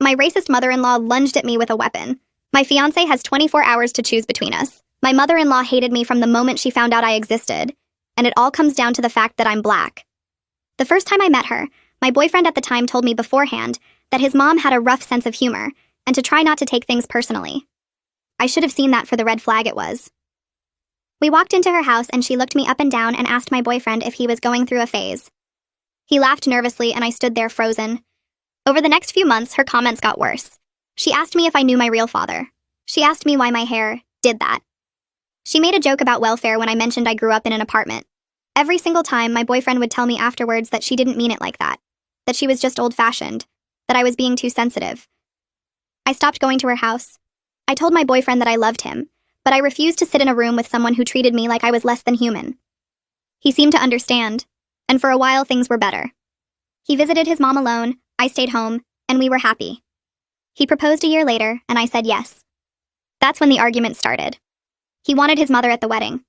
My racist mother-in-law lunged at me with a weapon. My fiance has 24 hours to choose between us. My mother-in-law hated me from the moment she found out I existed, and it all comes down to the fact that I'm black. The first time I met her, my boyfriend at the time told me beforehand that his mom had a rough sense of humor and to try not to take things personally. I should have seen that for the red flag it was. We walked into her house and she looked me up and down and asked my boyfriend if he was going through a phase. He laughed nervously and I stood there frozen. Over the next few months, her comments got worse. She asked me if I knew my real father. She asked me why my hair did that. She made a joke about welfare when I mentioned I grew up in an apartment. Every single time, my boyfriend would tell me afterwards that she didn't mean it like that she was just old-fashioned, that I was being too sensitive. I stopped going to her house. I told my boyfriend that I loved him, but I refused to sit in a room with someone who treated me like I was less than human. He seemed to understand, and for a while things were better. He visited his mom alone, I stayed home, and we were happy. He proposed a year later, and I said yes. That's when the argument started. He wanted his mother at the wedding.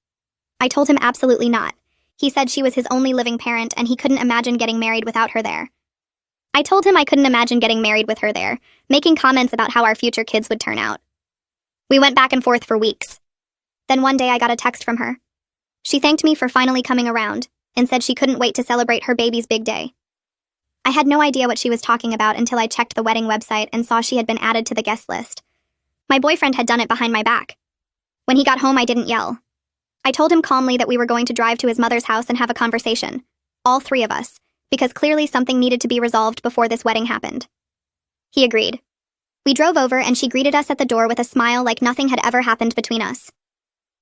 I told him absolutely not. He said she was his only living parent and he couldn't imagine getting married without her there. I told him I couldn't imagine getting married with her there, making comments about how our future kids would turn out. We went back and forth for weeks. Then one day I got a text from her. She thanked me for finally coming around and said she couldn't wait to celebrate her baby's big day. I had no idea what she was talking about until I checked the wedding website and saw she had been added to the guest list. My boyfriend had done it behind my back. When he got home, I didn't yell. I told him calmly that we were going to drive to his mother's house and have a conversation, all three of us, because clearly something needed to be resolved before this wedding happened. He agreed. We drove over and she greeted us at the door with a smile like nothing had ever happened between us.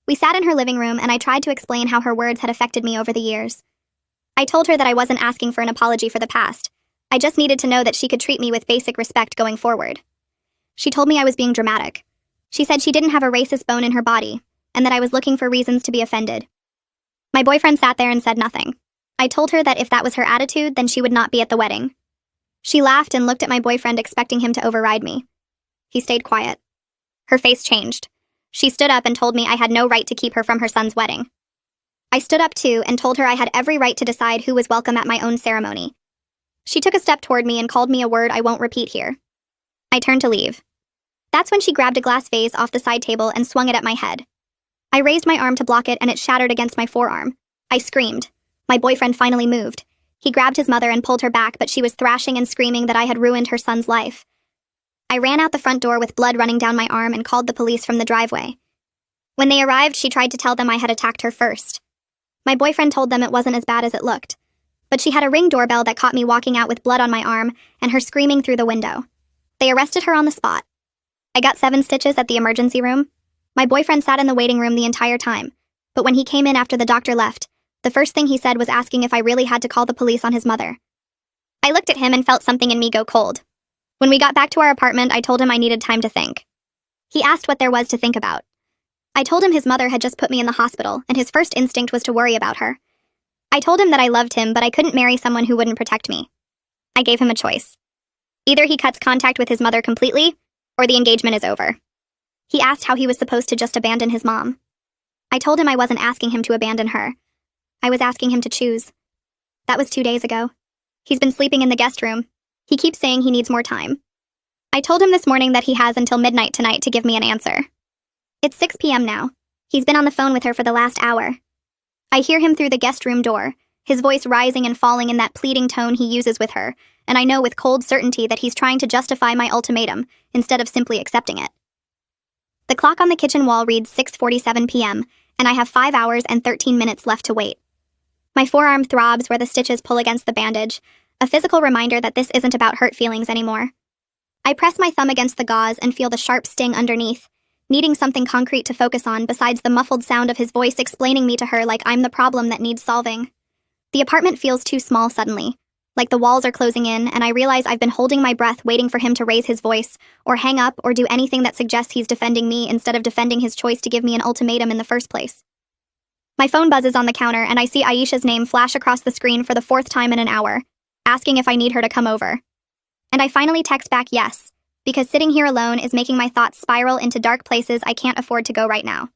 We sat in her living room and I tried to explain how her words had affected me over the years. I told her that I wasn't asking for an apology for the past. I just needed to know that she could treat me with basic respect going forward. She told me I was being dramatic. She said she didn't have a racist bone in her body, and that I was looking for reasons to be offended. My boyfriend sat there and said nothing. I told her that if that was her attitude, then she would not be at the wedding. She laughed and looked at my boyfriend expecting him to override me. He stayed quiet. Her face changed. She stood up and told me I had no right to keep her from her son's wedding. I stood up too and told her I had every right to decide who was welcome at my own ceremony. She took a step toward me and called me a word I won't repeat here. I turned to leave. That's when she grabbed a glass vase off the side table and swung it at my head. I raised my arm to block it and it shattered against my forearm. I screamed. My boyfriend finally moved. He grabbed his mother and pulled her back, but she was thrashing and screaming that I had ruined her son's life. I ran out the front door with blood running down my arm and called the police from the driveway. When they arrived, she tried to tell them I had attacked her first. My boyfriend told them it wasn't as bad as it looked, but she had a Ring doorbell that caught me walking out with blood on my arm and her screaming through the window. They arrested her on the spot. I got 7 stitches at the emergency room. My boyfriend sat in the waiting room the entire time, but when he came in after the doctor left, the first thing he said was asking if I really had to call the police on his mother. I looked at him and felt something in me go cold. When we got back to our apartment, I told him I needed time to think. He asked what there was to think about. I told him his mother had just put me in the hospital, and his first instinct was to worry about her. I told him that I loved him, but I couldn't marry someone who wouldn't protect me. I gave him a choice. Either he cuts contact with his mother completely, or the engagement is over. He asked how he was supposed to just abandon his mom. I told him I wasn't asking him to abandon her. I was asking him to choose. That was 2 days ago. He's been sleeping in the guest room. He keeps saying he needs more time. I told him this morning that he has until midnight tonight to give me an answer. It's 6 p.m. now. He's been on the phone with her for the last hour. I hear him through the guest room door, his voice rising and falling in that pleading tone he uses with her, and I know with cold certainty that he's trying to justify my ultimatum instead of simply accepting it. The clock on the kitchen wall reads 6:47 p.m., and I have 5 hours and 13 minutes left to wait. My forearm throbs where the stitches pull against the bandage, a physical reminder that this isn't about hurt feelings anymore. I press my thumb against the gauze and feel the sharp sting underneath, needing something concrete to focus on besides the muffled sound of his voice explaining me to her like I'm the problem that needs solving. The apartment feels too small suddenly, like the walls are closing in, and I realize I've been holding my breath waiting for him to raise his voice, or hang up, or do anything that suggests he's defending me instead of defending his choice to give me an ultimatum in the first place. My phone buzzes on the counter, and I see Aisha's name flash across the screen for the 4th time in an hour, asking if I need her to come over. And I finally text back yes, because sitting here alone is making my thoughts spiral into dark places I can't afford to go right now.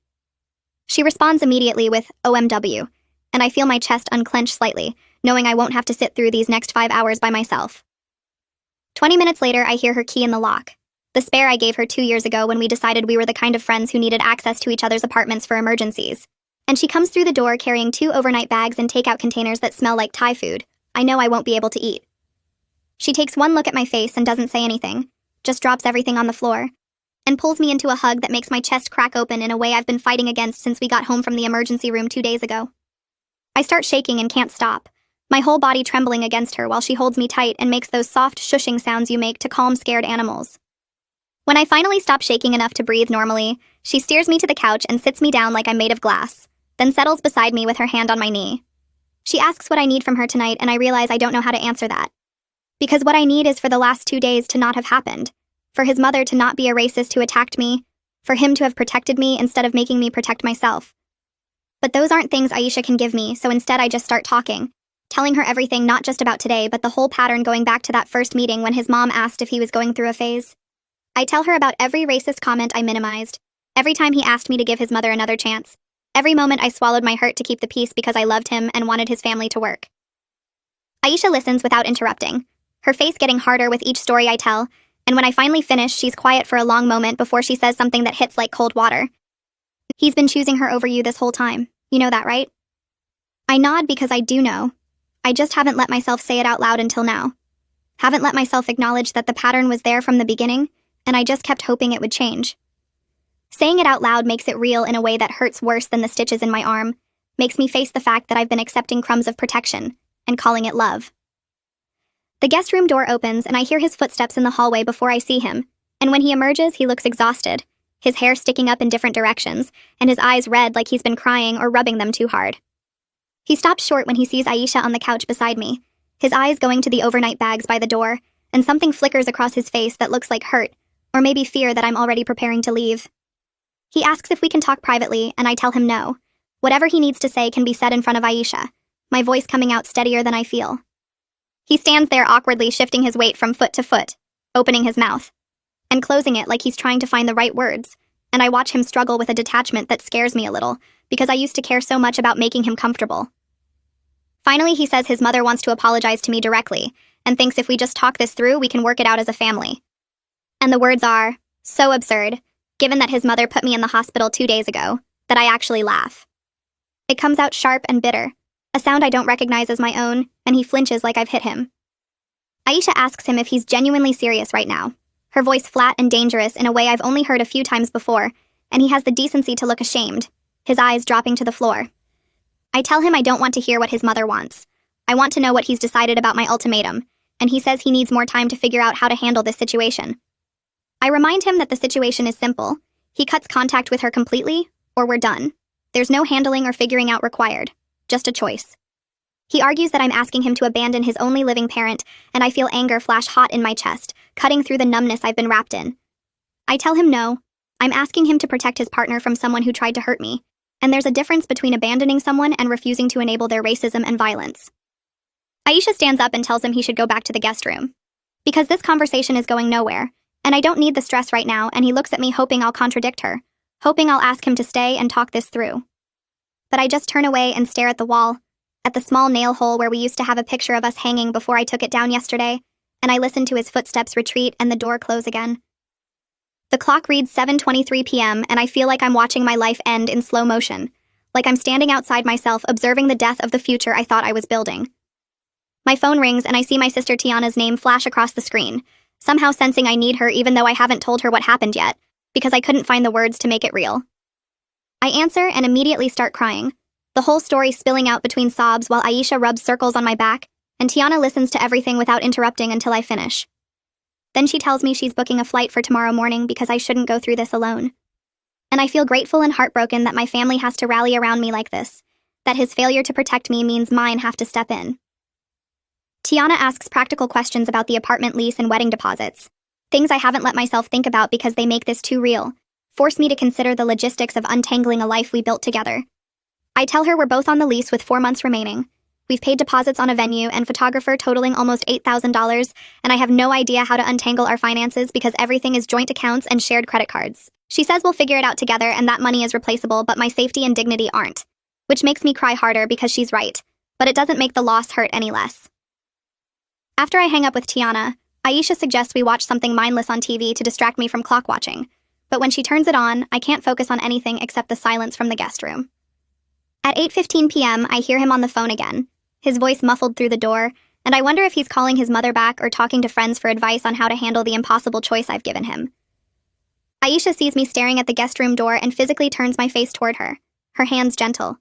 She responds immediately with OMW, and I feel my chest unclench slightly, knowing I won't have to sit through these next 5 hours by myself. 20 minutes later, I hear her key in the lock. The spare I gave her 2 years ago when we decided we were the kind of friends who needed access to each other's apartments for emergencies. And she comes through the door carrying 2 overnight bags and takeout containers that smell like Thai food. I know I won't be able to eat. She takes one look at my face and doesn't say anything, just drops everything on the floor, and pulls me into a hug that makes my chest crack open in a way I've been fighting against since we got home from the emergency room 2 days ago. I start shaking and can't stop, my whole body trembling against her while she holds me tight and makes those soft shushing sounds you make to calm scared animals. When I finally stop shaking enough to breathe normally, she steers me to the couch and sits me down like I'm made of glass, then settles beside me with her hand on my knee. She asks what I need from her tonight, and I realize I don't know how to answer that. Because what I need is for the last 2 days to not have happened, for his mother to not be a racist who attacked me, for him to have protected me instead of making me protect myself. But those aren't things Aisha can give me, so instead I just start talking, telling her everything, not just about today, but the whole pattern going back to that first meeting when his mom asked if he was going through a phase. I tell her about every racist comment I minimized, every time he asked me to give his mother another chance, every moment I swallowed my hurt to keep the peace because I loved him and wanted his family to work. Aisha listens without interrupting, her face getting harder with each story I tell, and when I finally finish, she's quiet for a long moment before she says something that hits like cold water. He's been choosing her over you this whole time. You know that, right? I nod because I do know. I just haven't let myself say it out loud until now. Haven't let myself acknowledge that the pattern was there from the beginning, and I just kept hoping it would change. Saying it out loud makes it real in a way that hurts worse than the stitches in my arm, makes me face the fact that I've been accepting crumbs of protection and calling it love. The guest room door opens and I hear his footsteps in the hallway before I see him, and when he emerges, he looks exhausted, his hair sticking up in different directions, and his eyes red like he's been crying or rubbing them too hard. He stops short when he sees Aisha on the couch beside me, his eyes going to the overnight bags by the door, and something flickers across his face that looks like hurt, or maybe fear that I'm already preparing to leave. He asks if we can talk privately, and I tell him no. Whatever he needs to say can be said in front of Aisha, my voice coming out steadier than I feel. He stands there awkwardly shifting his weight from foot to foot, opening his mouth, and closing it like he's trying to find the right words, and I watch him struggle with a detachment that scares me a little, because I used to care so much about making him comfortable. Finally, he says his mother wants to apologize to me directly, and thinks if we just talk this through, we can work it out as a family. And the words are so absurd, given that his mother put me in the hospital 2 days ago, that I actually laugh. It comes out sharp and bitter, a sound I don't recognize as my own, and he flinches like I've hit him. Aisha asks him if he's genuinely serious right now, her voice flat and dangerous in a way I've only heard a few times before, and he has the decency to look ashamed, his eyes dropping to the floor. I tell him I don't want to hear what his mother wants. I want to know what he's decided about my ultimatum, and he says he needs more time to figure out how to handle this situation. I remind him that the situation is simple. He cuts contact with her completely, or we're done. There's no handling or figuring out required, just a choice. He argues that I'm asking him to abandon his only living parent, and I feel anger flash hot in my chest, cutting through the numbness I've been wrapped in. I tell him no. I'm asking him to protect his partner from someone who tried to hurt me, and there's a difference between abandoning someone and refusing to enable their racism and violence. Aisha stands up and tells him he should go back to the guest room. Because this conversation is going nowhere, and I don't need the stress right now, and he looks at me hoping I'll contradict her, hoping I'll ask him to stay and talk this through. But I just turn away and stare at the wall, at the small nail hole where we used to have a picture of us hanging before I took it down yesterday, and I listen to his footsteps retreat and the door close again. The clock reads 7:23 p.m., and I feel like I'm watching my life end in slow motion, like I'm standing outside myself observing the death of the future I thought I was building. My phone rings and I see my sister Tiana's name flash across the screen, somehow sensing I need her even though I haven't told her what happened yet, because I couldn't find the words to make it real. I answer and immediately start crying, the whole story spilling out between sobs while Aisha rubs circles on my back, and Tiana listens to everything without interrupting until I finish. Then she tells me she's booking a flight for tomorrow morning because I shouldn't go through this alone. And I feel grateful and heartbroken that my family has to rally around me like this, that his failure to protect me means mine have to step in. Tiana asks practical questions about the apartment lease and wedding deposits, things I haven't let myself think about because they make this too real, force me to consider the logistics of untangling a life we built together. I tell her we're both on the lease with 4 months remaining. We've paid deposits on a venue and photographer totaling almost $8,000, and I have no idea how to untangle our finances because everything is joint accounts and shared credit cards. She says we'll figure it out together and that money is replaceable, but my safety and dignity aren't, which makes me cry harder because she's right, but it doesn't make the loss hurt any less. After I hang up with Tiana, Aisha suggests we watch something mindless on TV to distract me from clock watching, but when she turns it on, I can't focus on anything except the silence from the guest room. At 8:15 p.m., I hear him on the phone again, his voice muffled through the door, and I wonder if he's calling his mother back or talking to friends for advice on how to handle the impossible choice I've given him. Aisha sees me staring at the guest room door and physically turns my face toward her, her hands gentle,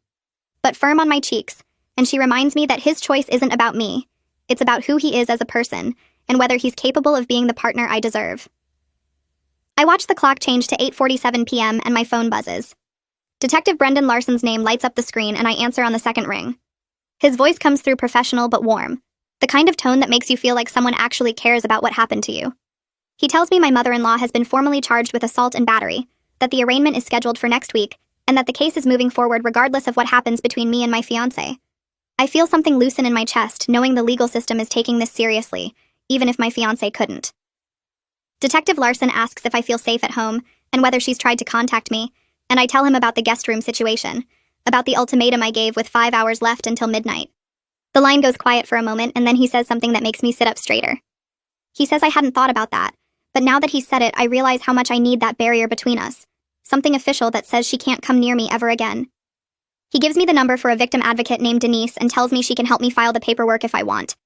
but firm on my cheeks, and she reminds me that his choice isn't about me. It's about who he is as a person, and whether he's capable of being the partner I deserve. I watch the clock change to 8:47 p.m. and my phone buzzes. Detective Brendan Larson's name lights up the screen and I answer on the second ring. His voice comes through professional but warm, the kind of tone that makes you feel like someone actually cares about what happened to you. He tells me my mother-in-law has been formally charged with assault and battery, that the arraignment is scheduled for next week, and that the case is moving forward regardless of what happens between me and my fiancé. I feel something loosen in my chest, knowing the legal system is taking this seriously, even if my fiancé couldn't. Detective Larson asks if I feel safe at home, and whether she's tried to contact me, and I tell him about the guest room situation, about the ultimatum I gave with 5 hours left until midnight. The line goes quiet for a moment, and then he says something that makes me sit up straighter. He says I hadn't thought about that, but now that he said it, I realize how much I need that barrier between us, something official that says she can't come near me ever again. He gives me the number for a victim advocate named Denise and tells me she can help me file the paperwork if I want.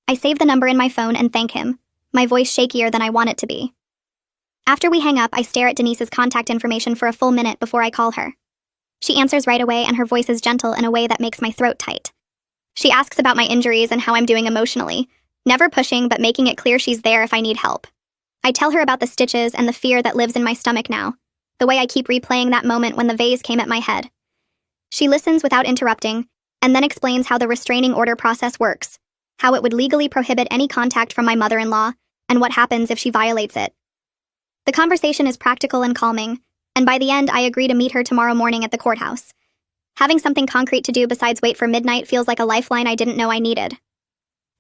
I save the number in my phone and thank him, my voice shakier than I want it to be. After we hang up, I stare at Denise's contact information for a full minute before I call her. She answers right away and her voice is gentle in a way that makes my throat tight. She asks about my injuries and how I'm doing emotionally, never pushing but making it clear she's there if I need help. I tell her about the stitches and the fear that lives in my stomach now, the way I keep replaying that moment when the vase came at my head. She listens without interrupting, and then explains how the restraining order process works, how it would legally prohibit any contact from my mother-in-law, and what happens if she violates it. The conversation is practical and calming, and by the end I agree to meet her tomorrow morning at the courthouse. Having something concrete to do besides wait for midnight feels like a lifeline I didn't know I needed.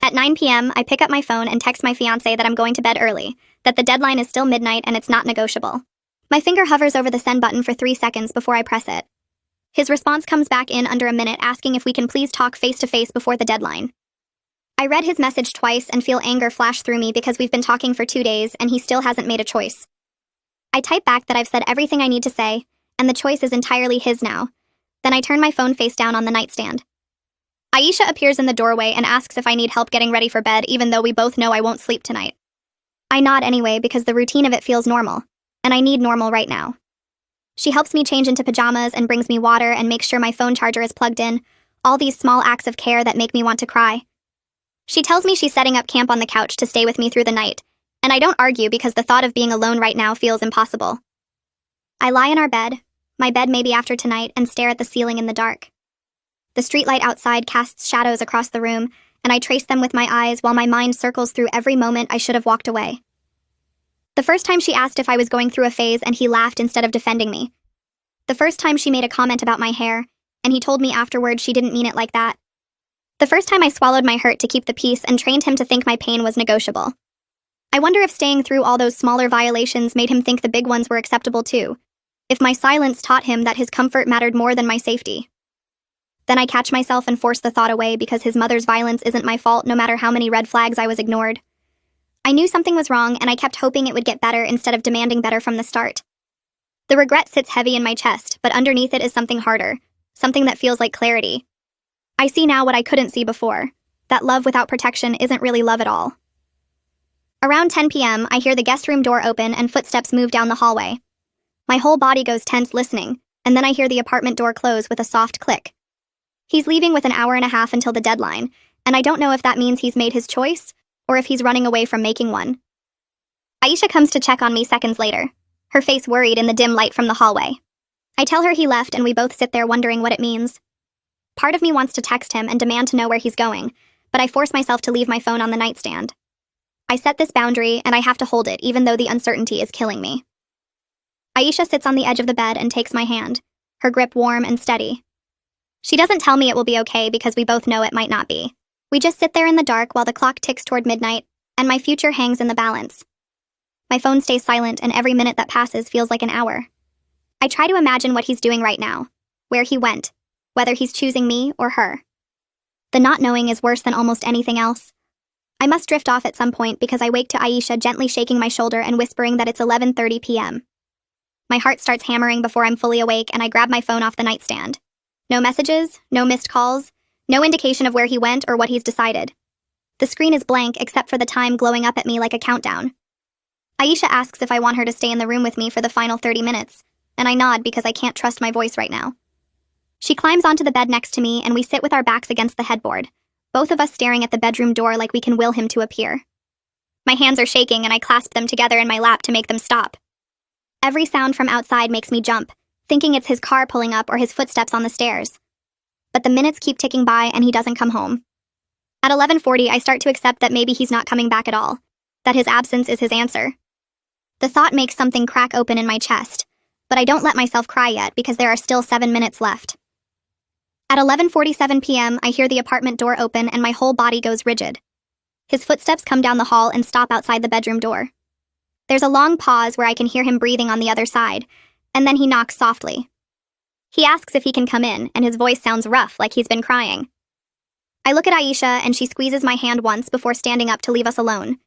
At 9 p.m., I pick up my phone and text my fiancé that I'm going to bed early, that the deadline is still midnight and it's not negotiable. My finger hovers over the send button for 3 seconds before I press it. His response comes back in under a minute asking if we can please talk face-to-face before the deadline. I read his message twice and feel anger flash through me because we've been talking for 2 days and he still hasn't made a choice. I type back that I've said everything I need to say, and the choice is entirely his now. Then I turn my phone face down on the nightstand. Aisha appears in the doorway and asks if I need help getting ready for bed even though we both know I won't sleep tonight. I nod anyway because the routine of it feels normal, and I need normal right now. She helps me change into pajamas and brings me water and makes sure my phone charger is plugged in, all these small acts of care that make me want to cry. She tells me she's setting up camp on the couch to stay with me through the night, and I don't argue because the thought of being alone right now feels impossible. I lie in our bed, my bed maybe after tonight, and stare at the ceiling in the dark. The streetlight outside casts shadows across the room, and I trace them with my eyes while my mind circles through every moment I should have walked away. The first time she asked if I was going through a phase and he laughed instead of defending me. The first time she made a comment about my hair, and he told me afterward she didn't mean it like that. The first time I swallowed my hurt to keep the peace and trained him to think my pain was negotiable. I wonder if staying through all those smaller violations made him think the big ones were acceptable too, if my silence taught him that his comfort mattered more than my safety. Then I catch myself and force the thought away because his mother's violence isn't my fault no matter how many red flags I was ignored. I knew something was wrong and I kept hoping it would get better instead of demanding better from the start. The regret sits heavy in my chest, but underneath it is something harder, something that feels like clarity. I see now what I couldn't see before, that love without protection isn't really love at all. Around 10 p.m., I hear the guest room door open and footsteps move down the hallway. My whole body goes tense listening, and then I hear the apartment door close with a soft click. He's leaving with an hour and a half until the deadline, and I don't know if that means he's made his choice, or if he's running away from making one. Aisha comes to check on me seconds later, her face worried in the dim light from the hallway. I tell her he left and we both sit there wondering what it means. Part of me wants to text him and demand to know where he's going, but I force myself to leave my phone on the nightstand. I set this boundary and I have to hold it even though the uncertainty is killing me. Aisha sits on the edge of the bed and takes my hand, her grip warm and steady. She doesn't tell me it will be okay because we both know it might not be. We just sit there in the dark while the clock ticks toward midnight, and my future hangs in the balance. My phone stays silent and every minute that passes feels like an hour. I try to imagine what he's doing right now, where he went, whether he's choosing me or her. The not knowing is worse than almost anything else. I must drift off at some point because I wake to Aisha gently shaking my shoulder and whispering that it's 11:30 p.m. My heart starts hammering before I'm fully awake and I grab my phone off the nightstand. No messages, no missed calls, no indication of where he went or what he's decided. The screen is blank except for the time glowing up at me like a countdown. Aisha asks if I want her to stay in the room with me for the final 30 minutes, and I nod because I can't trust my voice right now. She climbs onto the bed next to me and we sit with our backs against the headboard, both of us staring at the bedroom door like we can will him to appear. My hands are shaking and I clasp them together in my lap to make them stop. Every sound from outside makes me jump, thinking it's his car pulling up or his footsteps on the stairs. But the minutes keep ticking by and he doesn't come home. At 11:40, I start to accept that maybe he's not coming back at all, that his absence is his answer. The thought makes something crack open in my chest, but I don't let myself cry yet because there are still 7 minutes left. At 11:47 p.m., I hear the apartment door open and my whole body goes rigid. His footsteps come down the hall and stop outside the bedroom door. There's a long pause where I can hear him breathing on the other side, and then he knocks softly. He asks if he can come in, and his voice sounds rough, like he's been crying. I look at Aisha, and she squeezes my hand once before standing up to leave us alone.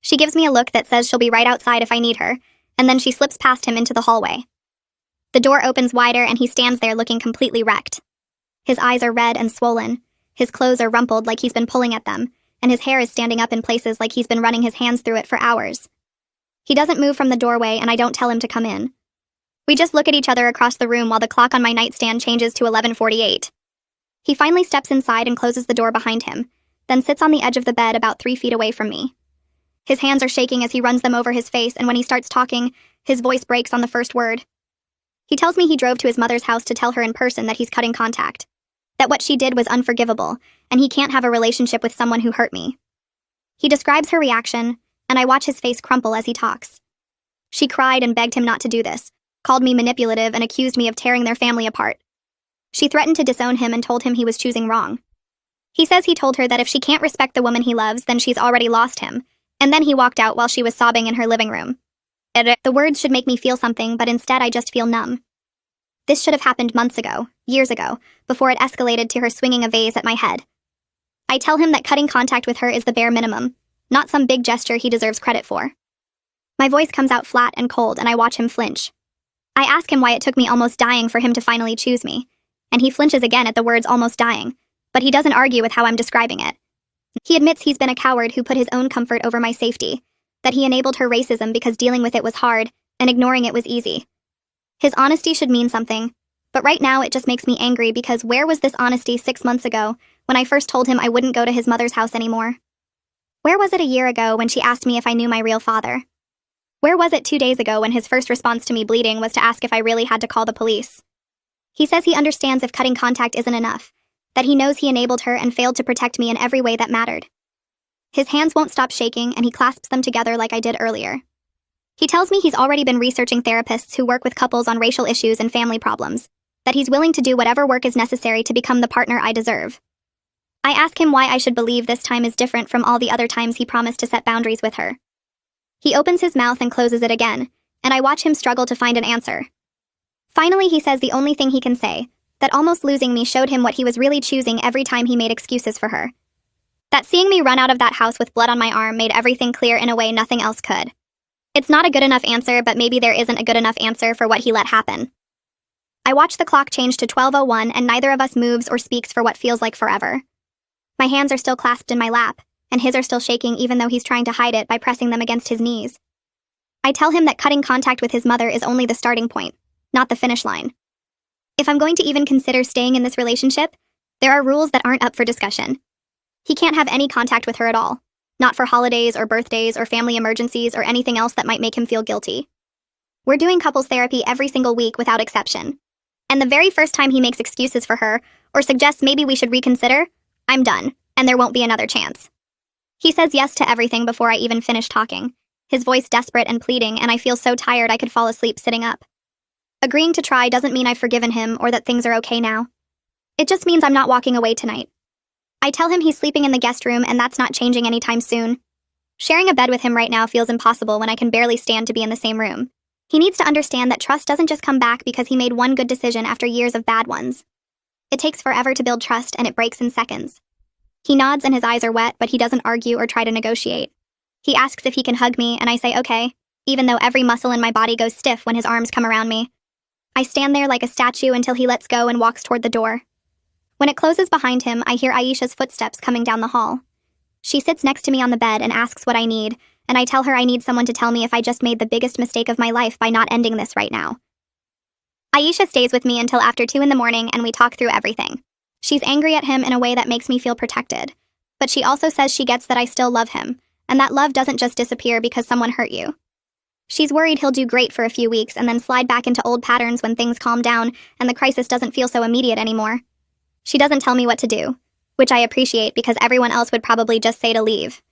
She gives me a look that says she'll be right outside if I need her, and then she slips past him into the hallway. The door opens wider, and he stands there looking completely wrecked. His eyes are red and swollen, his clothes are rumpled like he's been pulling at them, and his hair is standing up in places like he's been running his hands through it for hours. He doesn't move from the doorway, and I don't tell him to come in. We just look at each other across the room while the clock on my nightstand changes to 11:48. He finally steps inside and closes the door behind him, then sits on the edge of the bed about 3 feet away from me. His hands are shaking as he runs them over his face, and when he starts talking, his voice breaks on the first word. He tells me he drove to his mother's house to tell her in person that he's cutting contact, that what she did was unforgivable, and he can't have a relationship with someone who hurt me. He describes her reaction, and I watch his face crumple as he talks. She cried and begged him not to do this, called me manipulative, and accused me of tearing their family apart. She threatened to disown him and told him he was choosing wrong. He says he told her that if she can't respect the woman he loves, then she's already lost him, and then he walked out while she was sobbing in her living room. The words should make me feel something, but instead I just feel numb. This should have happened months ago, years ago, before it escalated to her swinging a vase at my head. I tell him that cutting contact with her is the bare minimum, not some big gesture he deserves credit for. My voice comes out flat and cold, and I watch him flinch. I ask him why it took me almost dying for him to finally choose me, and he flinches again at the words almost dying, but he doesn't argue with how I'm describing it. He admits he's been a coward who put his own comfort over my safety, that he enabled her racism because dealing with it was hard, and ignoring it was easy. His honesty should mean something, but right now it just makes me angry because where was this honesty 6 months ago when I first told him I wouldn't go to his mother's house anymore? Where was it a year ago when she asked me if I knew my real father? Where was it 2 days ago when his first response to me bleeding was to ask if I really had to call the police? He says he understands if cutting contact isn't enough, that he knows he enabled her and failed to protect me in every way that mattered. His hands won't stop shaking and he clasps them together like I did earlier. He tells me he's already been researching therapists who work with couples on racial issues and family problems, that he's willing to do whatever work is necessary to become the partner I deserve. I ask him why I should believe this time is different from all the other times he promised to set boundaries with her. He opens his mouth and closes it again, and I watch him struggle to find an answer. Finally, he says the only thing he can say, that almost losing me showed him what he was really choosing every time he made excuses for her. That seeing me run out of that house with blood on my arm made everything clear in a way nothing else could. It's not a good enough answer, but maybe there isn't a good enough answer for what he let happen. I watch the clock change to 12:01 and neither of us moves or speaks for what feels like forever. My hands are still clasped in my lap, and his are still shaking even though he's trying to hide it by pressing them against his knees. I tell him that cutting contact with his mother is only the starting point, not the finish line. If I'm going to even consider staying in this relationship, there are rules that aren't up for discussion. He can't have any contact with her at all, not for holidays or birthdays or family emergencies or anything else that might make him feel guilty. We're doing couples therapy every single week without exception. And the very first time he makes excuses for her or suggests maybe we should reconsider, I'm done, and there won't be another chance. He says yes to everything before I even finish talking, his voice desperate and pleading, and I feel so tired I could fall asleep sitting up. Agreeing to try doesn't mean I've forgiven him or that things are okay now. It just means I'm not walking away tonight. I tell him he's sleeping in the guest room and that's not changing anytime soon. Sharing a bed with him right now feels impossible when I can barely stand to be in the same room. He needs to understand that trust doesn't just come back because he made one good decision after years of bad ones. It takes forever to build trust and it breaks in seconds. He nods and his eyes are wet, but he doesn't argue or try to negotiate. He asks if he can hug me, and I say okay, even though every muscle in my body goes stiff when his arms come around me. I stand there like a statue until he lets go and walks toward the door. When it closes behind him, I hear Aisha's footsteps coming down the hall. She sits next to me on the bed and asks what I need, and I tell her I need someone to tell me if I just made the biggest mistake of my life by not ending this right now. Aisha stays with me until after 2 in the morning and we talk through everything. She's angry at him in a way that makes me feel protected, but she also says she gets that I still love him, and that love doesn't just disappear because someone hurt you. She's worried he'll do great for a few weeks and then slide back into old patterns when things calm down and the crisis doesn't feel so immediate anymore. She doesn't tell me what to do, which I appreciate because everyone else would probably just say to leave.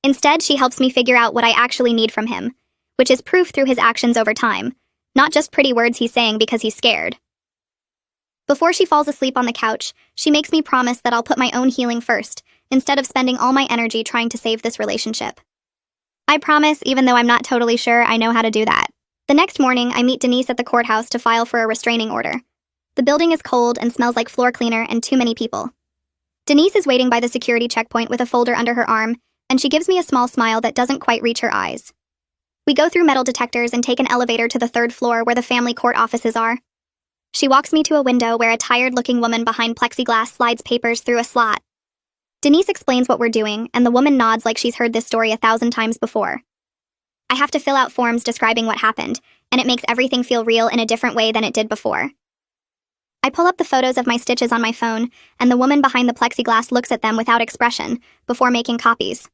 Instead, she helps me figure out what I actually need from him, which is proof through his actions over time, not just pretty words he's saying because he's scared. Before she falls asleep on the couch, she makes me promise that I'll put my own healing first, instead of spending all my energy trying to save this relationship. I promise, even though I'm not totally sure I know how to do that. The next morning, I meet Denise at the courthouse to file for a restraining order. The building is cold and smells like floor cleaner and too many people. Denise is waiting by the security checkpoint with a folder under her arm, and she gives me a small smile that doesn't quite reach her eyes. We go through metal detectors and take an elevator to the 3rd floor where the family court offices are. She walks me to a window where a tired-looking woman behind plexiglass slides papers through a slot. Denise explains what we're doing, and the woman nods like she's heard this story 1,000 times before. I have to fill out forms describing what happened, and it makes everything feel real in a different way than it did before. I pull up the photos of my stitches on my phone, and the woman behind the plexiglass looks at them without expression, before making copies.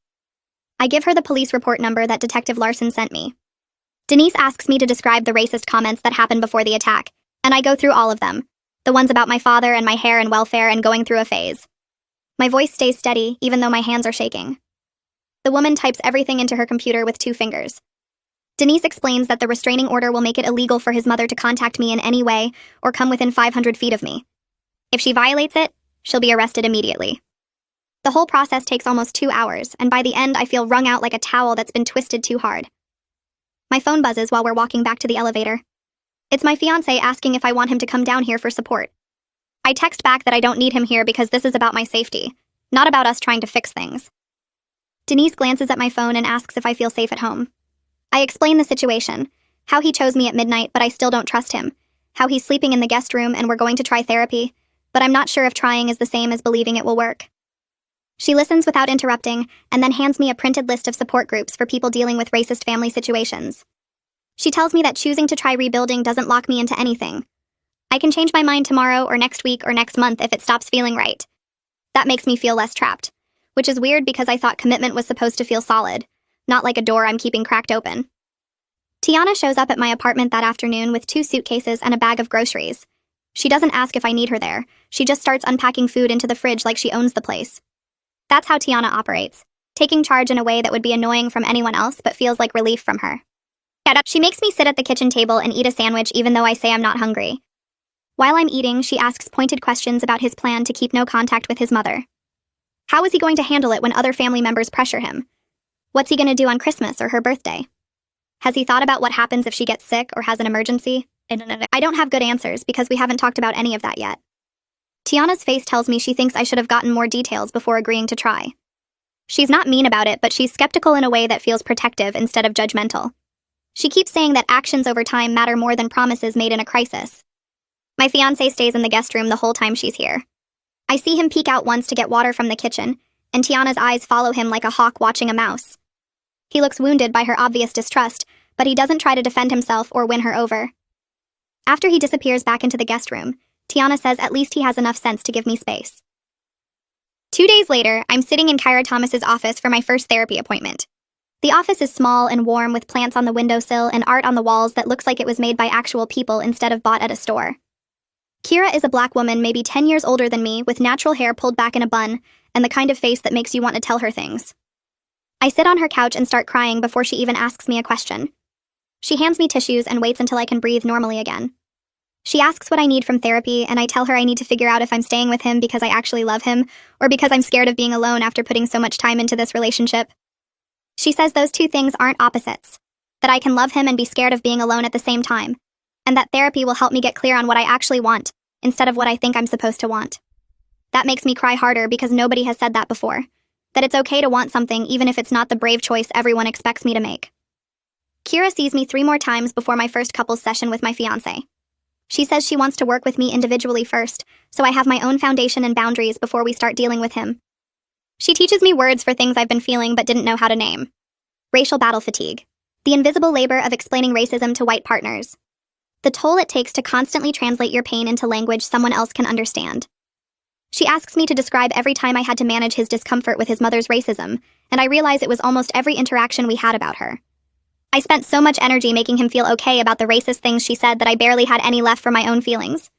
I give her the police report number that Detective Larson sent me. Denise asks me to describe the racist comments that happened before the attack, and I go through all of them, the ones about my father and my hair and welfare and going through a phase. My voice stays steady, even though my hands are shaking. The woman types everything into her computer with 2 fingers. Denise explains that the restraining order will make it illegal for his mother to contact me in any way or come within 500 feet of me. If she violates it, she'll be arrested immediately. The whole process takes almost 2 hours, and by the end I feel wrung out like a towel that's been twisted too hard. My phone buzzes while we're walking back to the elevator. It's my fiance asking if I want him to come down here for support. I text back that I don't need him here because this is about my safety, not about us trying to fix things. Denise glances at my phone and asks if I feel safe at home. I explain the situation, how he chose me at midnight but I still don't trust him, how he's sleeping in the guest room and we're going to try therapy, but I'm not sure if trying is the same as believing it will work. She listens without interrupting and then hands me a printed list of support groups for people dealing with racist family situations. She tells me that choosing to try rebuilding doesn't lock me into anything. I can change my mind tomorrow or next week or next month if it stops feeling right. That makes me feel less trapped, which is weird because I thought commitment was supposed to feel solid, not like a door I'm keeping cracked open. Tiana shows up at my apartment that afternoon with 2 suitcases and a bag of groceries. She doesn't ask if I need her there, she just starts unpacking food into the fridge like she owns the place. That's how Tiana operates, taking charge in a way that would be annoying from anyone else but feels like relief from her. She makes me sit at the kitchen table and eat a sandwich even though I say I'm not hungry. While I'm eating, she asks pointed questions about his plan to keep no contact with his mother. How is he going to handle it when other family members pressure him? What's he going to do on Christmas or her birthday? Has he thought about what happens if she gets sick or has an emergency? I don't have good answers because we haven't talked about any of that yet. Tiana's face tells me she thinks I should have gotten more details before agreeing to try. She's not mean about it, but she's skeptical in a way that feels protective instead of judgmental. She keeps saying that actions over time matter more than promises made in a crisis. My fiancé stays in the guest room the whole time she's here. I see him peek out once to get water from the kitchen, and Tiana's eyes follow him like a hawk watching a mouse. He looks wounded by her obvious distrust, but he doesn't try to defend himself or win her over. After he disappears back into the guest room, Tiana says at least he has enough sense to give me space. 2 days later, I'm sitting in Kyra Thomas's office for my first therapy appointment. The office is small and warm with plants on the windowsill and art on the walls that looks like it was made by actual people instead of bought at a store. Kira is a black woman maybe 10 years older than me with natural hair pulled back in a bun and the kind of face that makes you want to tell her things. I sit on her couch and start crying before she even asks me a question. She hands me tissues and waits until I can breathe normally again. She asks what I need from therapy, and I tell her I need to figure out if I'm staying with him because I actually love him or because I'm scared of being alone after putting so much time into this relationship. She says those 2 things aren't opposites, that I can love him and be scared of being alone at the same time, and that therapy will help me get clear on what I actually want, instead of what I think I'm supposed to want. That makes me cry harder because nobody has said that before. That it's okay to want something even if it's not the brave choice everyone expects me to make. Kira sees me 3 more times before my first couples session with my fiance. She says she wants to work with me individually first, so I have my own foundation and boundaries before we start dealing with him. She teaches me words for things I've been feeling but didn't know how to name. Racial battle fatigue. The invisible labor of explaining racism to white partners. The toll it takes to constantly translate your pain into language someone else can understand. She asks me to describe every time I had to manage his discomfort with his mother's racism, and I realize it was almost every interaction we had about her. I spent so much energy making him feel okay about the racist things she said that I barely had any left for my own feelings.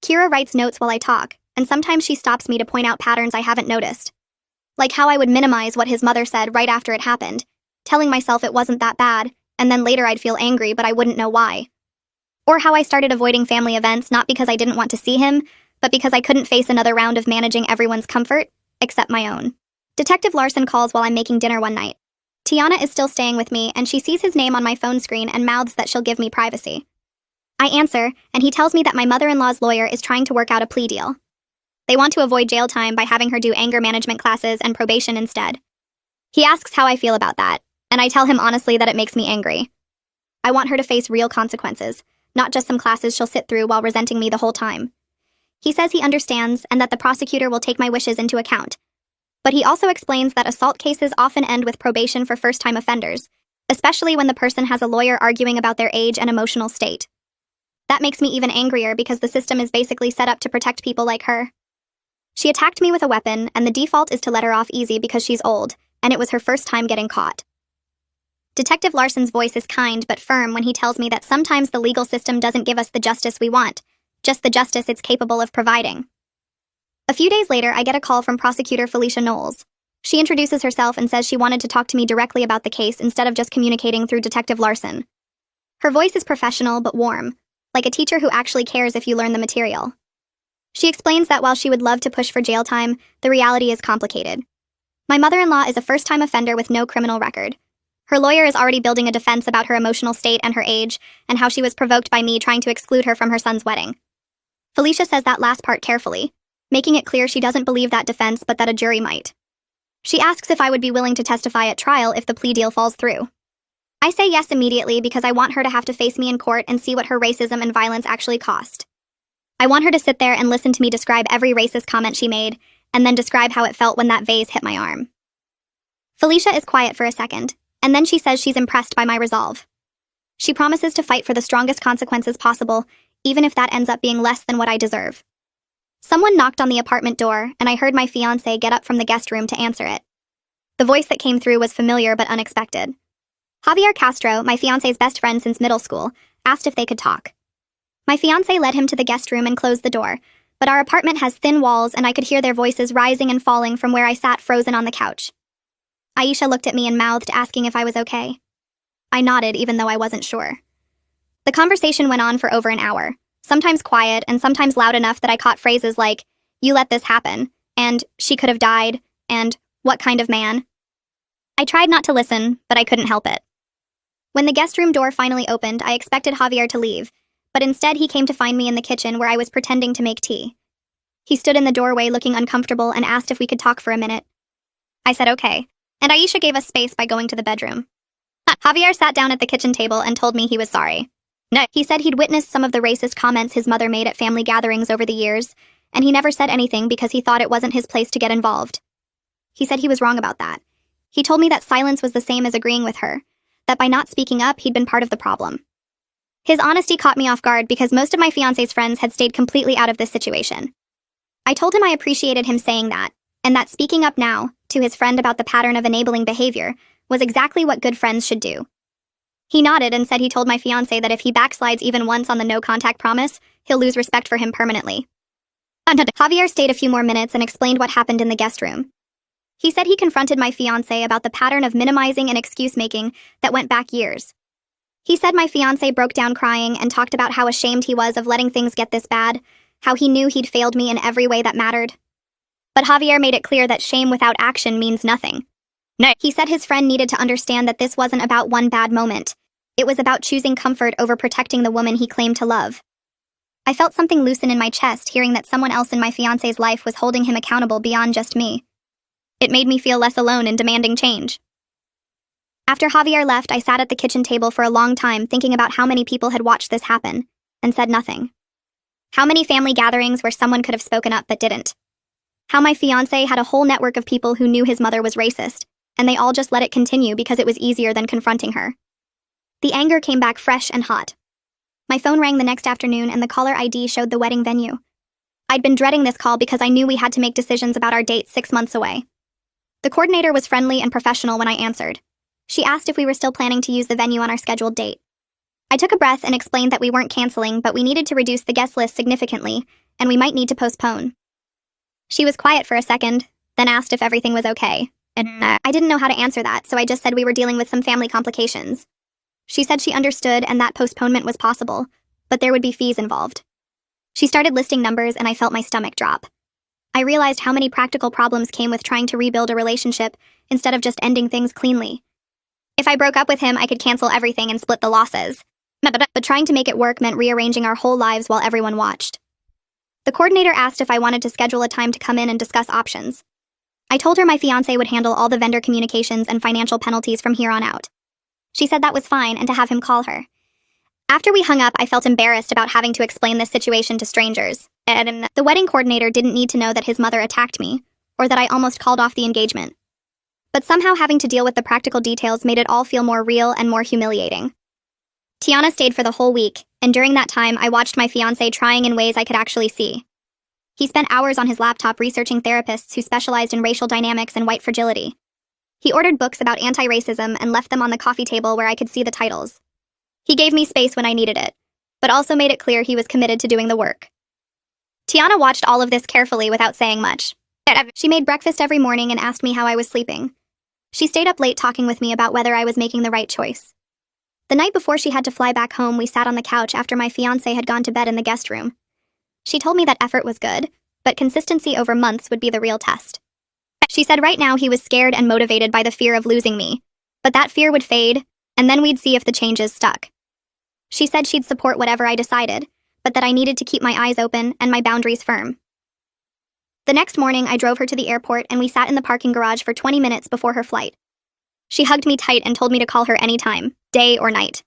Kira writes notes while I talk, and sometimes she stops me to point out patterns I haven't noticed. Like how I would minimize what his mother said right after it happened, telling myself it wasn't that bad, and then later I'd feel angry but I wouldn't know why. Or how I started avoiding family events not because I didn't want to see him, but because I couldn't face another round of managing everyone's comfort, except my own. Detective Larson calls while I'm making dinner one night. Tiana is still staying with me, and she sees his name on my phone screen and mouths that she'll give me privacy. I answer, and he tells me that my mother-in-law's lawyer is trying to work out a plea deal. They want to avoid jail time by having her do anger management classes and probation instead. He asks how I feel about that, and I tell him honestly that it makes me angry. I want her to face real consequences, not just some classes she'll sit through while resenting me the whole time. He says he understands and that the prosecutor will take my wishes into account. But he also explains that assault cases often end with probation for first-time offenders, especially when the person has a lawyer arguing about their age and emotional state. That makes me even angrier because the system is basically set up to protect people like her. She attacked me with a weapon, and the default is to let her off easy because she's old, and it was her first time getting caught. Detective Larson's voice is kind but firm when he tells me that sometimes the legal system doesn't give us the justice we want, just the justice it's capable of providing. A few days later, I get a call from Prosecutor Felicia Knowles. She introduces herself and says she wanted to talk to me directly about the case instead of just communicating through Detective Larson. Her voice is professional but warm, like a teacher who actually cares if you learn the material. She explains that while she would love to push for jail time, the reality is complicated. My mother-in-law is a first-time offender with no criminal record. Her lawyer is already building a defense about her emotional state and her age, and how she was provoked by me trying to exclude her from her son's wedding. Felicia says that last part carefully, making it clear she doesn't believe that defense but that a jury might. She asks if I would be willing to testify at trial if the plea deal falls through. I say yes immediately because I want her to have to face me in court and see what her racism and violence actually cost. I want her to sit there and listen to me describe every racist comment she made, and then describe how it felt when that vase hit my arm. Felicia is quiet for a second, and then she says she's impressed by my resolve. She promises to fight for the strongest consequences possible, even if that ends up being less than what I deserve. Someone knocked on the apartment door, and I heard my fiancé get up from the guest room to answer it. The voice that came through was familiar but unexpected. Javier Castro, my fiancé's best friend since middle school, asked if they could talk. My fiancé led him to the guest room and closed the door, but our apartment has thin walls and I could hear their voices rising and falling from where I sat frozen on the couch. Aisha looked at me and mouthed, asking if I was okay. I nodded, even though I wasn't sure. The conversation went on for over an hour, sometimes quiet and sometimes loud enough that I caught phrases like, "You let this happen," and "she could have died," and "what kind of man?" I tried not to listen, but I couldn't help it. When the guest room door finally opened, I expected Javier to leave, but instead he came to find me in the kitchen where I was pretending to make tea. He stood in the doorway looking uncomfortable and asked if we could talk for a minute. I said okay, and Aisha gave us space by going to the bedroom. Javier sat down at the kitchen table and told me he was sorry. No, he said he'd witnessed some of the racist comments his mother made at family gatherings over the years, and he never said anything because he thought it wasn't his place to get involved. He said he was wrong about that. He told me that silence was the same as agreeing with her, that by not speaking up, he'd been part of the problem. His honesty caught me off guard because most of my fiancé's friends had stayed completely out of this situation. I told him I appreciated him saying that, and that speaking up now, to his friend about the pattern of enabling behavior, was exactly what good friends should do. He nodded and said he told my fiancé that if he backslides even once on the no-contact promise, he'll lose respect for him permanently. Javier stayed a few more minutes and explained what happened in the guest room. He said he confronted my fiancé about the pattern of minimizing and excuse-making that went back years. He said my fiancé broke down crying and talked about how ashamed he was of letting things get this bad, how he knew he'd failed me in every way that mattered. But Javier made it clear that shame without action means nothing. No. He said his friend needed to understand that this wasn't about one bad moment. It was about choosing comfort over protecting the woman he claimed to love. I felt something loosen in my chest hearing that someone else in my fiancé's life was holding him accountable beyond just me. It made me feel less alone in demanding change. After Javier left, I sat at the kitchen table for a long time thinking about how many people had watched this happen and said nothing. How many family gatherings where someone could have spoken up but didn't. How my fiancé had a whole network of people who knew his mother was racist, and they all just let it continue because it was easier than confronting her. The anger came back fresh and hot. My phone rang the next afternoon and the caller ID showed the wedding venue. I'd been dreading this call because I knew we had to make decisions about our date 6 months away. The coordinator was friendly and professional when I answered. She asked if we were still planning to use the venue on our scheduled date. I took a breath and explained that we weren't canceling, but we needed to reduce the guest list significantly, and we might need to postpone. She was quiet for a second, then asked if everything was okay, and I didn't know how to answer that, so I just said we were dealing with some family complications. She said she understood and that postponement was possible, but there would be fees involved. She started listing numbers and I felt my stomach drop. I realized how many practical problems came with trying to rebuild a relationship instead of just ending things cleanly. If I broke up with him, I could cancel everything and split the losses. But trying to make it work meant rearranging our whole lives while everyone watched. The coordinator asked if I wanted to schedule a time to come in and discuss options. I told her my fiancé would handle all the vendor communications and financial penalties from here on out. She said that was fine and to have him call her. After we hung up, I felt embarrassed about having to explain this situation to strangers. The wedding coordinator didn't need to know that his mother attacked me, or that I almost called off the engagement. But somehow having to deal with the practical details made it all feel more real and more humiliating. Tiana stayed for the whole week, and during that time, I watched my fiancé trying in ways I could actually see. He spent hours on his laptop researching therapists who specialized in racial dynamics and white fragility. He ordered books about anti-racism and left them on the coffee table where I could see the titles. He gave me space when I needed it, but also made it clear he was committed to doing the work. Tiana watched all of this carefully without saying much. She made breakfast every morning and asked me how I was sleeping. She stayed up late talking with me about whether I was making the right choice. The night before she had to fly back home, we sat on the couch after my fiancé had gone to bed in the guest room. She told me that effort was good, but consistency over months would be the real test. She said right now he was scared and motivated by the fear of losing me, but that fear would fade, and then we'd see if the changes stuck. She said she'd support whatever I decided, but that I needed to keep my eyes open and my boundaries firm. The next morning, I drove her to the airport and we sat in the parking garage for 20 minutes before her flight. She hugged me tight and told me to call her anytime, day or night.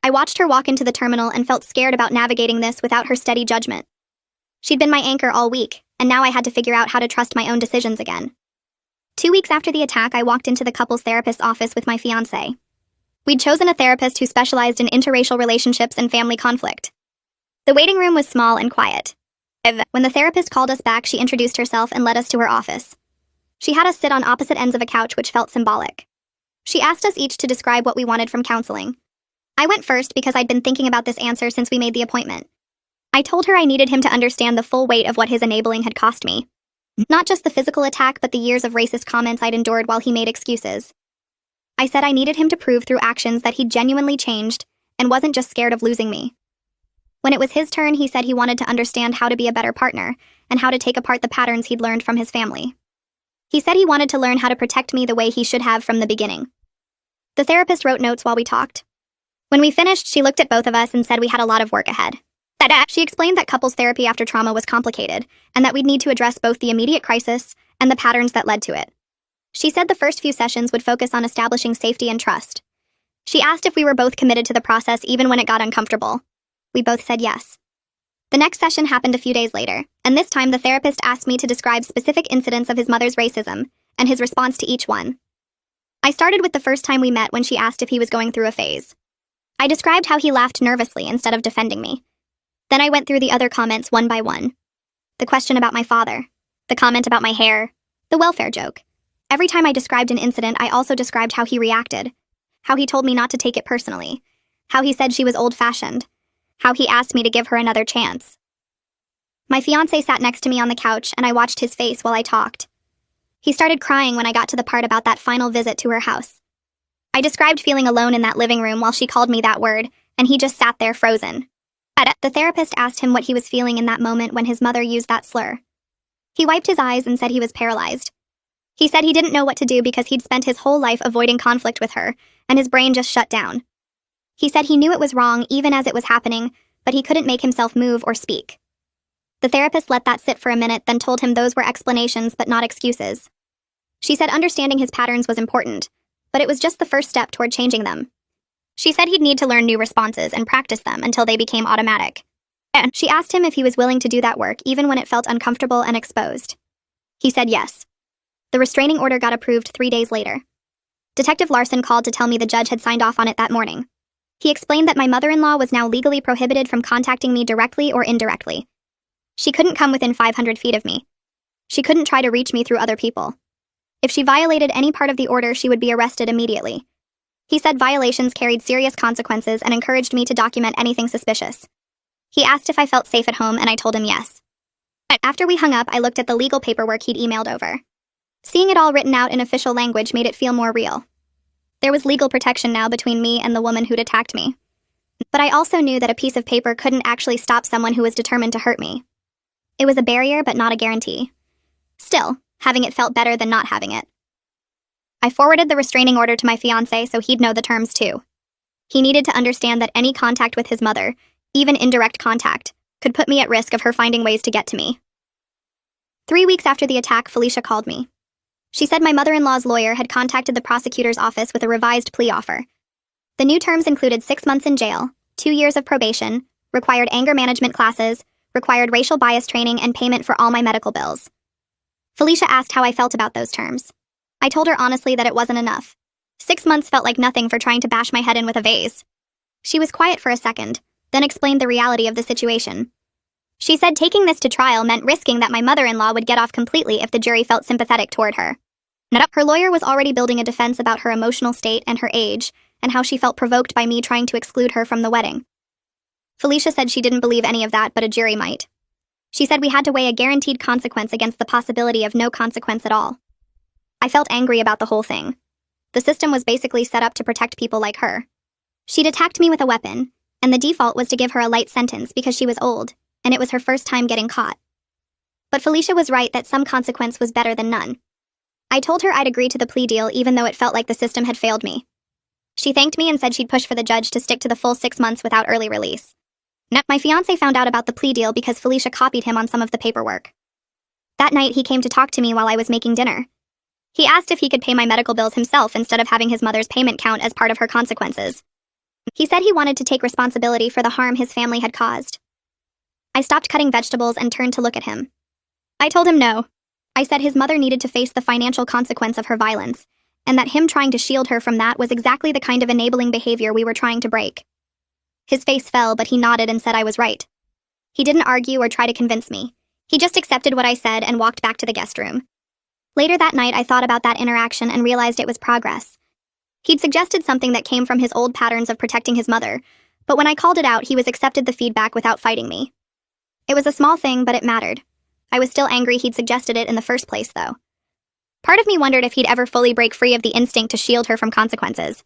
I watched her walk into the terminal and felt scared about navigating this without her steady judgment. She'd been my anchor all week, and now I had to figure out how to trust my own decisions again. 2 weeks after the attack, I walked into the couples therapist's office with my fiancé. We'd chosen a therapist who specialized in interracial relationships and family conflict. The waiting room was small and quiet. When the therapist called us back, she introduced herself and led us to her office. She had us sit on opposite ends of a couch, which felt symbolic. She asked us each to describe what we wanted from counseling. I went first because I'd been thinking about this answer since we made the appointment. I told her I needed him to understand the full weight of what his enabling had cost me. Not just the physical attack, but the years of racist comments I'd endured while he made excuses. I said I needed him to prove through actions that he'd genuinely changed and wasn't just scared of losing me. When it was his turn, he said he wanted to understand how to be a better partner and how to take apart the patterns he'd learned from his family. He said he wanted to learn how to protect me the way he should have from the beginning. The therapist wrote notes while we talked. When we finished, she looked at both of us and said we had a lot of work ahead. She explained that couples therapy after trauma was complicated and that we'd need to address both the immediate crisis and the patterns that led to it. She said the first few sessions would focus on establishing safety and trust. She asked if we were both committed to the process even when it got uncomfortable. We both said yes. The next session happened a few days later, and this time the therapist asked me to describe specific incidents of his mother's racism and his response to each one. I started with the first time we met when she asked if he was going through a phase. I described how he laughed nervously instead of defending me. Then I went through the other comments one by one. The question about my father, the comment about my hair, the welfare joke. Every time I described an incident, I also described how he reacted, how he told me not to take it personally, how he said she was old-fashioned, how he asked me to give her another chance. My fiancé sat next to me on the couch, and I watched his face while I talked. He started crying when I got to the part about that final visit to her house. I described feeling alone in that living room while she called me that word, and he just sat there frozen. The therapist asked him what he was feeling in that moment when his mother used that slur. He wiped his eyes and said he was paralyzed. He said he didn't know what to do because he'd spent his whole life avoiding conflict with her, and his brain just shut down. He said he knew it was wrong even as it was happening, but he couldn't make himself move or speak. The therapist let that sit for a minute, then told him those were explanations but not excuses. She said understanding his patterns was important, but it was just the first step toward changing them. She said he'd need to learn new responses and practice them until they became automatic. And she asked him if he was willing to do that work even when it felt uncomfortable and exposed. He said yes. The restraining order got approved 3 days later. Detective Larson called to tell me the judge had signed off on it that morning. He explained that my mother-in-law was now legally prohibited from contacting me directly or indirectly. She couldn't come within 500 feet of me. She couldn't try to reach me through other people. If she violated any part of the order, she would be arrested immediately. He said violations carried serious consequences and encouraged me to document anything suspicious. He asked if I felt safe at home, and I told him yes. After we hung up, I looked at the legal paperwork he'd emailed over. Seeing it all written out in official language made it feel more real. There was legal protection now between me and the woman who'd attacked me. But I also knew that a piece of paper couldn't actually stop someone who was determined to hurt me. It was a barrier, but not a guarantee. Still, having it felt better than not having it. I forwarded the restraining order to my fiancé so he'd know the terms too. He needed to understand that any contact with his mother, even indirect contact, could put me at risk of her finding ways to get to me. 3 weeks after the attack, Felicia called me. She said my mother-in-law's lawyer had contacted the prosecutor's office with a revised plea offer. The new terms included 6 months in jail, 2 years of probation, required anger management classes, required racial bias training, and payment for all my medical bills. Felicia asked how I felt about those terms. I told her honestly that it wasn't enough. 6 months felt like nothing for trying to bash my head in with a vase. She was quiet for a second, then explained the reality of the situation. She said taking this to trial meant risking that my mother-in-law would get off completely if the jury felt sympathetic toward her. Her lawyer was already building a defense about her emotional state and her age, and how she felt provoked by me trying to exclude her from the wedding. Felicia said she didn't believe any of that, but a jury might. She said we had to weigh a guaranteed consequence against the possibility of no consequence at all. I felt angry about the whole thing. The system was basically set up to protect people like her. She'd attacked me with a weapon, and the default was to give her a light sentence because she was old, and it was her first time getting caught. But Felicia was right that some consequence was better than none. I told her I'd agree to the plea deal even though it felt like the system had failed me. She thanked me and said she'd push for the judge to stick to the full 6 months without early release. My fiancé found out about the plea deal because Felicia copied him on some of the paperwork. That night, he came to talk to me while I was making dinner. He asked if he could pay my medical bills himself instead of having his mother's payment count as part of her consequences. He said he wanted to take responsibility for the harm his family had caused. I stopped cutting vegetables and turned to look at him. I told him no. I said his mother needed to face the financial consequence of her violence, and that him trying to shield her from that was exactly the kind of enabling behavior we were trying to break. His face fell, but he nodded and said I was right. He didn't argue or try to convince me. He just accepted what I said and walked back to the guest room. Later that night, I thought about that interaction and realized it was progress. He'd suggested something that came from his old patterns of protecting his mother, but when I called it out, he was accepted the feedback without fighting me. It was a small thing, but it mattered. I was still angry he'd suggested it in the first place, though. Part of me wondered if he'd ever fully break free of the instinct to shield her from consequences.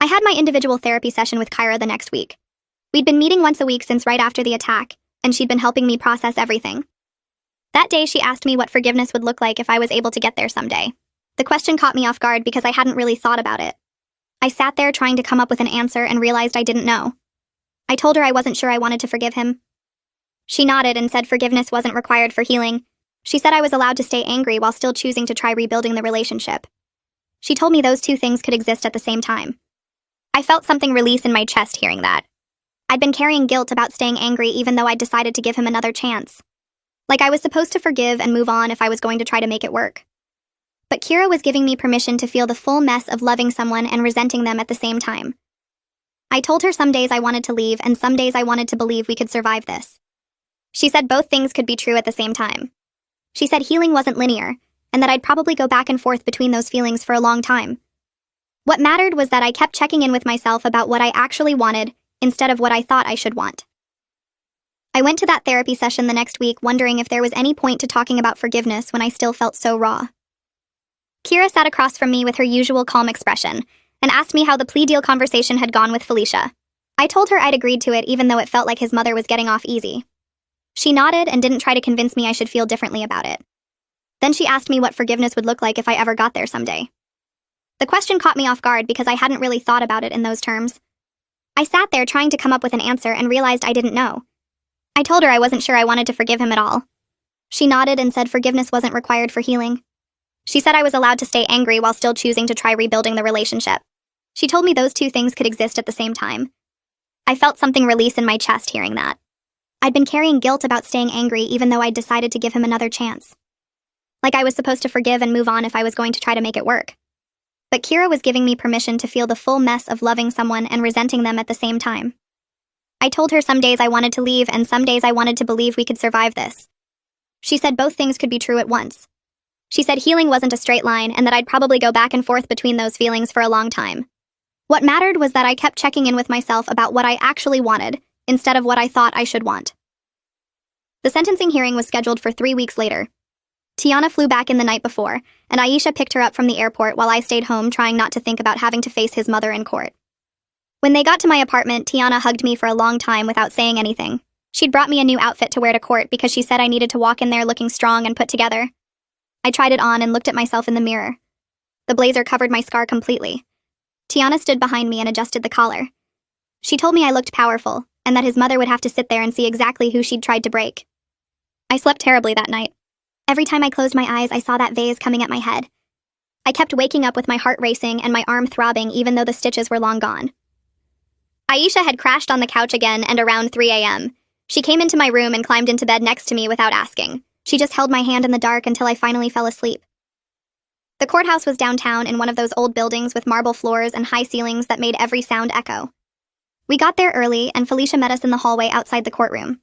I had my individual therapy session with Kyra the next week. We'd been meeting once a week since right after the attack, and she'd been helping me process everything. That day, she asked me what forgiveness would look like if I was able to get there someday. The question caught me off guard because I hadn't really thought about it. I sat there trying to come up with an answer and realized I didn't know. I told her I wasn't sure I wanted to forgive him. She nodded and said forgiveness wasn't required for healing. She said I was allowed to stay angry while still choosing to try rebuilding the relationship. She told me those two things could exist at the same time. I felt something release in my chest hearing that. I'd been carrying guilt about staying angry even though I'd decided to give him another chance. Like I was supposed to forgive and move on if I was going to try to make it work. But Kyra was giving me permission to feel the full mess of loving someone and resenting them at the same time. I told her some days I wanted to leave and some days I wanted to believe we could survive this. She said both things could be true at the same time. She said healing wasn't linear, and that I'd probably go back and forth between those feelings for a long time. What mattered was that I kept checking in with myself about what I actually wanted instead of what I thought I should want. I went to that therapy session the next week wondering if there was any point to talking about forgiveness when I still felt so raw. Kyra sat across from me with her usual calm expression and asked me how the plea deal conversation had gone with Felicia. I told her I'd agreed to it even though it felt like his mother was getting off easy. She nodded and didn't try to convince me I should feel differently about it. Then she asked me what forgiveness would look like if I ever got there someday. The question caught me off guard because I hadn't really thought about it in those terms. I sat there trying to come up with an answer and realized I didn't know. I told her I wasn't sure I wanted to forgive him at all. She nodded and said forgiveness wasn't required for healing. She said I was allowed to stay angry while still choosing to try rebuilding the relationship. She told me those two things could exist at the same time. I felt something release in my chest hearing that. I'd been carrying guilt about staying angry even though I'd decided to give him another chance. Like I was supposed to forgive and move on if I was going to try to make it work. But Kira was giving me permission to feel the full mess of loving someone and resenting them at the same time. I told her some days I wanted to leave and some days I wanted to believe we could survive this. She said both things could be true at once. She said healing wasn't a straight line and that I'd probably go back and forth between those feelings for a long time. What mattered was that I kept checking in with myself about what I actually wanted, instead of what I thought I should want. The sentencing hearing was scheduled for 3 weeks later. Tiana flew back in the night before, and Aisha picked her up from the airport while I stayed home trying not to think about having to face his mother in court. When they got to my apartment, Tiana hugged me for a long time without saying anything. She'd brought me a new outfit to wear to court because she said I needed to walk in there looking strong and put together. I tried it on and looked at myself in the mirror. The blazer covered my scar completely. Tiana stood behind me and adjusted the collar. She told me I looked powerful, and that his mother would have to sit there and see exactly who she'd tried to break. I slept terribly that night. Every time I closed my eyes, I saw that vase coming at my head. I kept waking up with my heart racing and my arm throbbing even though the stitches were long gone. Aisha had crashed on the couch again, and around 3 a.m. she came into my room and climbed into bed next to me without asking. She just held my hand in the dark until I finally fell asleep. The courthouse was downtown in one of those old buildings with marble floors and high ceilings that made every sound echo. We got there early, and Felicia met us in the hallway outside the courtroom.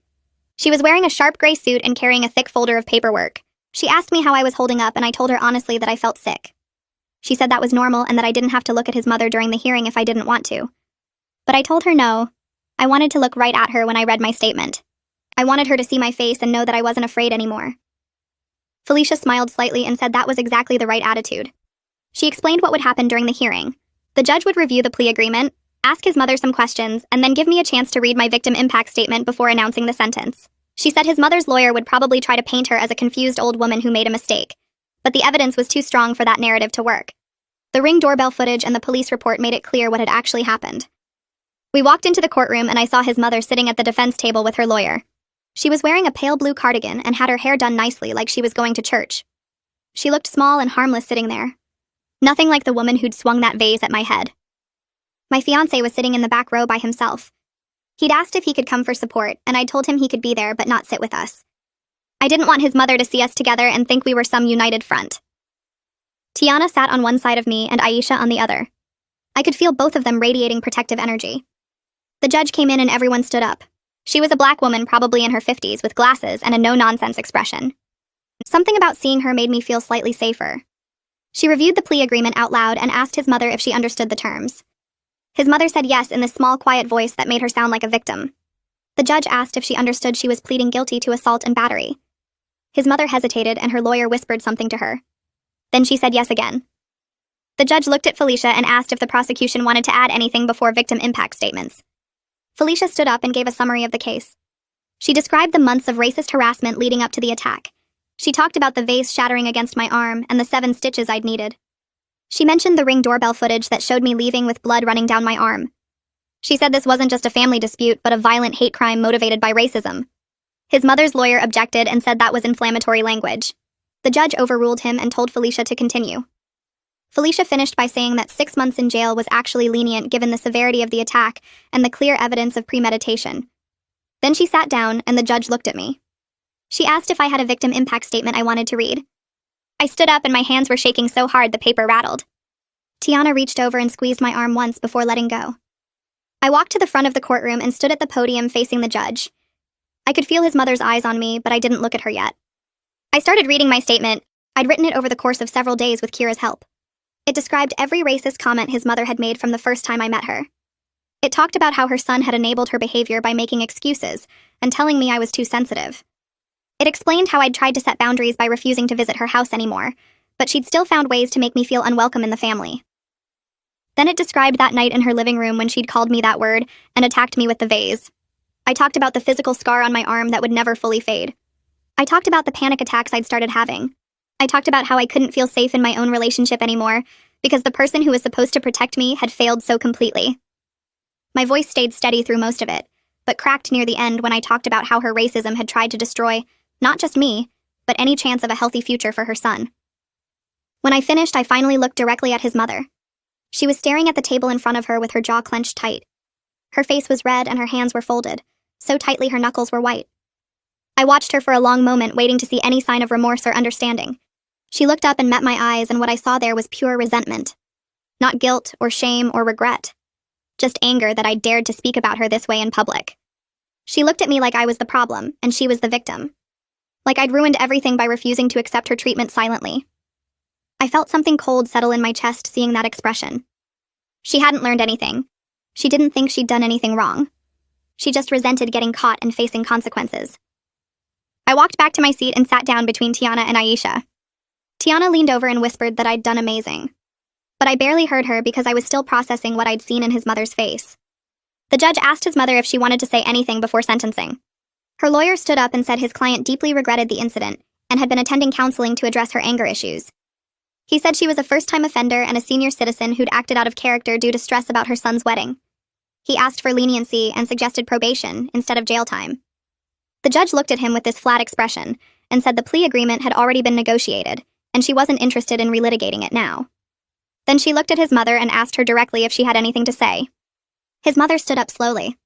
She was wearing a sharp gray suit and carrying a thick folder of paperwork. She asked me how I was holding up, and I told her honestly that I felt sick. She said that was normal and that I didn't have to look at his mother during the hearing if I didn't want to. But I told her no. I wanted to look right at her when I read my statement. I wanted her to see my face and know that I wasn't afraid anymore. Felicia smiled slightly and said that was exactly the right attitude. She explained what would happen during the hearing. The judge would review the plea agreement, ask his mother some questions, and then give me a chance to read my victim impact statement before announcing the sentence. She said his mother's lawyer would probably try to paint her as a confused old woman who made a mistake, but the evidence was too strong for that narrative to work. The Ring doorbell footage and the police report made it clear what had actually happened. We walked into the courtroom and I saw his mother sitting at the defense table with her lawyer. She was wearing a pale blue cardigan and had her hair done nicely like she was going to church. She looked small and harmless sitting there. Nothing like the woman who'd swung that vase at my head. My fiancé was sitting in the back row by himself. He'd asked if he could come for support, and I told him he could be there but not sit with us. I didn't want his mother to see us together and think we were some united front. Tiana sat on one side of me and Aisha on the other. I could feel both of them radiating protective energy. The judge came in and everyone stood up. She was a black woman, probably in her 50s, with glasses and a no-nonsense expression. Something about seeing her made me feel slightly safer. She reviewed the plea agreement out loud and asked his mother if she understood the terms. His mother said yes in this small, quiet voice that made her sound like a victim. The judge asked if she understood she was pleading guilty to assault and battery. His mother hesitated and her lawyer whispered something to her. Then she said yes again. The judge looked at Felicia and asked if the prosecution wanted to add anything before victim impact statements. Felicia stood up and gave a summary of the case. She described the months of racist harassment leading up to the attack. She talked about the vase shattering against my arm and the 7 stitches I'd needed. She mentioned the Ring doorbell footage that showed me leaving with blood running down my arm. She said this wasn't just a family dispute, but a violent hate crime motivated by racism. His mother's lawyer objected and said that was inflammatory language. The judge overruled him and told Felicia to continue. Felicia finished by saying that 6 months in jail was actually lenient given the severity of the attack and the clear evidence of premeditation. Then she sat down and the judge looked at me. She asked if I had a victim impact statement I wanted to read. I stood up and my hands were shaking so hard the paper rattled. Tiana reached over and squeezed my arm once before letting go. I walked to the front of the courtroom and stood at the podium facing the judge. I could feel his mother's eyes on me, but I didn't look at her yet. I started reading my statement. I'd written it over the course of several days with Kira's help. It described every racist comment his mother had made from the first time I met her. It talked about how her son had enabled her behavior by making excuses and telling me I was too sensitive. It explained how I'd tried to set boundaries by refusing to visit her house anymore, but she'd still found ways to make me feel unwelcome in the family. Then it described that night in her living room when she'd called me that word and attacked me with the vase. I talked about the physical scar on my arm that would never fully fade. I talked about the panic attacks I'd started having. I talked about how I couldn't feel safe in my own relationship anymore because the person who was supposed to protect me had failed so completely. My voice stayed steady through most of it, but cracked near the end when I talked about how her racism had tried to destroy, not just me, but any chance of a healthy future for her son. When I finished, I finally looked directly at his mother. She was staring at the table in front of her with her jaw clenched tight. Her face was red and her hands were folded, so tightly her knuckles were white. I watched her for a long moment, waiting to see any sign of remorse or understanding. She looked up and met my eyes, and what I saw there was pure resentment. Not guilt or shame or regret. Just anger that I dared to speak about her this way in public. She looked at me like I was the problem, and she was the victim. Like I'd ruined everything by refusing to accept her treatment silently. I felt something cold settle in my chest seeing that expression. She hadn't learned anything. She didn't think she'd done anything wrong. She just resented getting caught and facing consequences. I walked back to my seat and sat down between Tiana and Aisha. Tiana leaned over and whispered that I'd done amazing. But I barely heard her because I was still processing what I'd seen in his mother's face. The judge asked his mother if she wanted to say anything before sentencing. Her lawyer stood up and said his client deeply regretted the incident and had been attending counseling to address her anger issues. He said she was a first-time offender and a senior citizen who'd acted out of character due to stress about her son's wedding. He asked for leniency and suggested probation instead of jail time. The judge looked at him with this flat expression and said the plea agreement had already been negotiated, and she wasn't interested in relitigating it now. Then she looked at his mother and asked her directly if she had anything to say. His mother stood up slowly.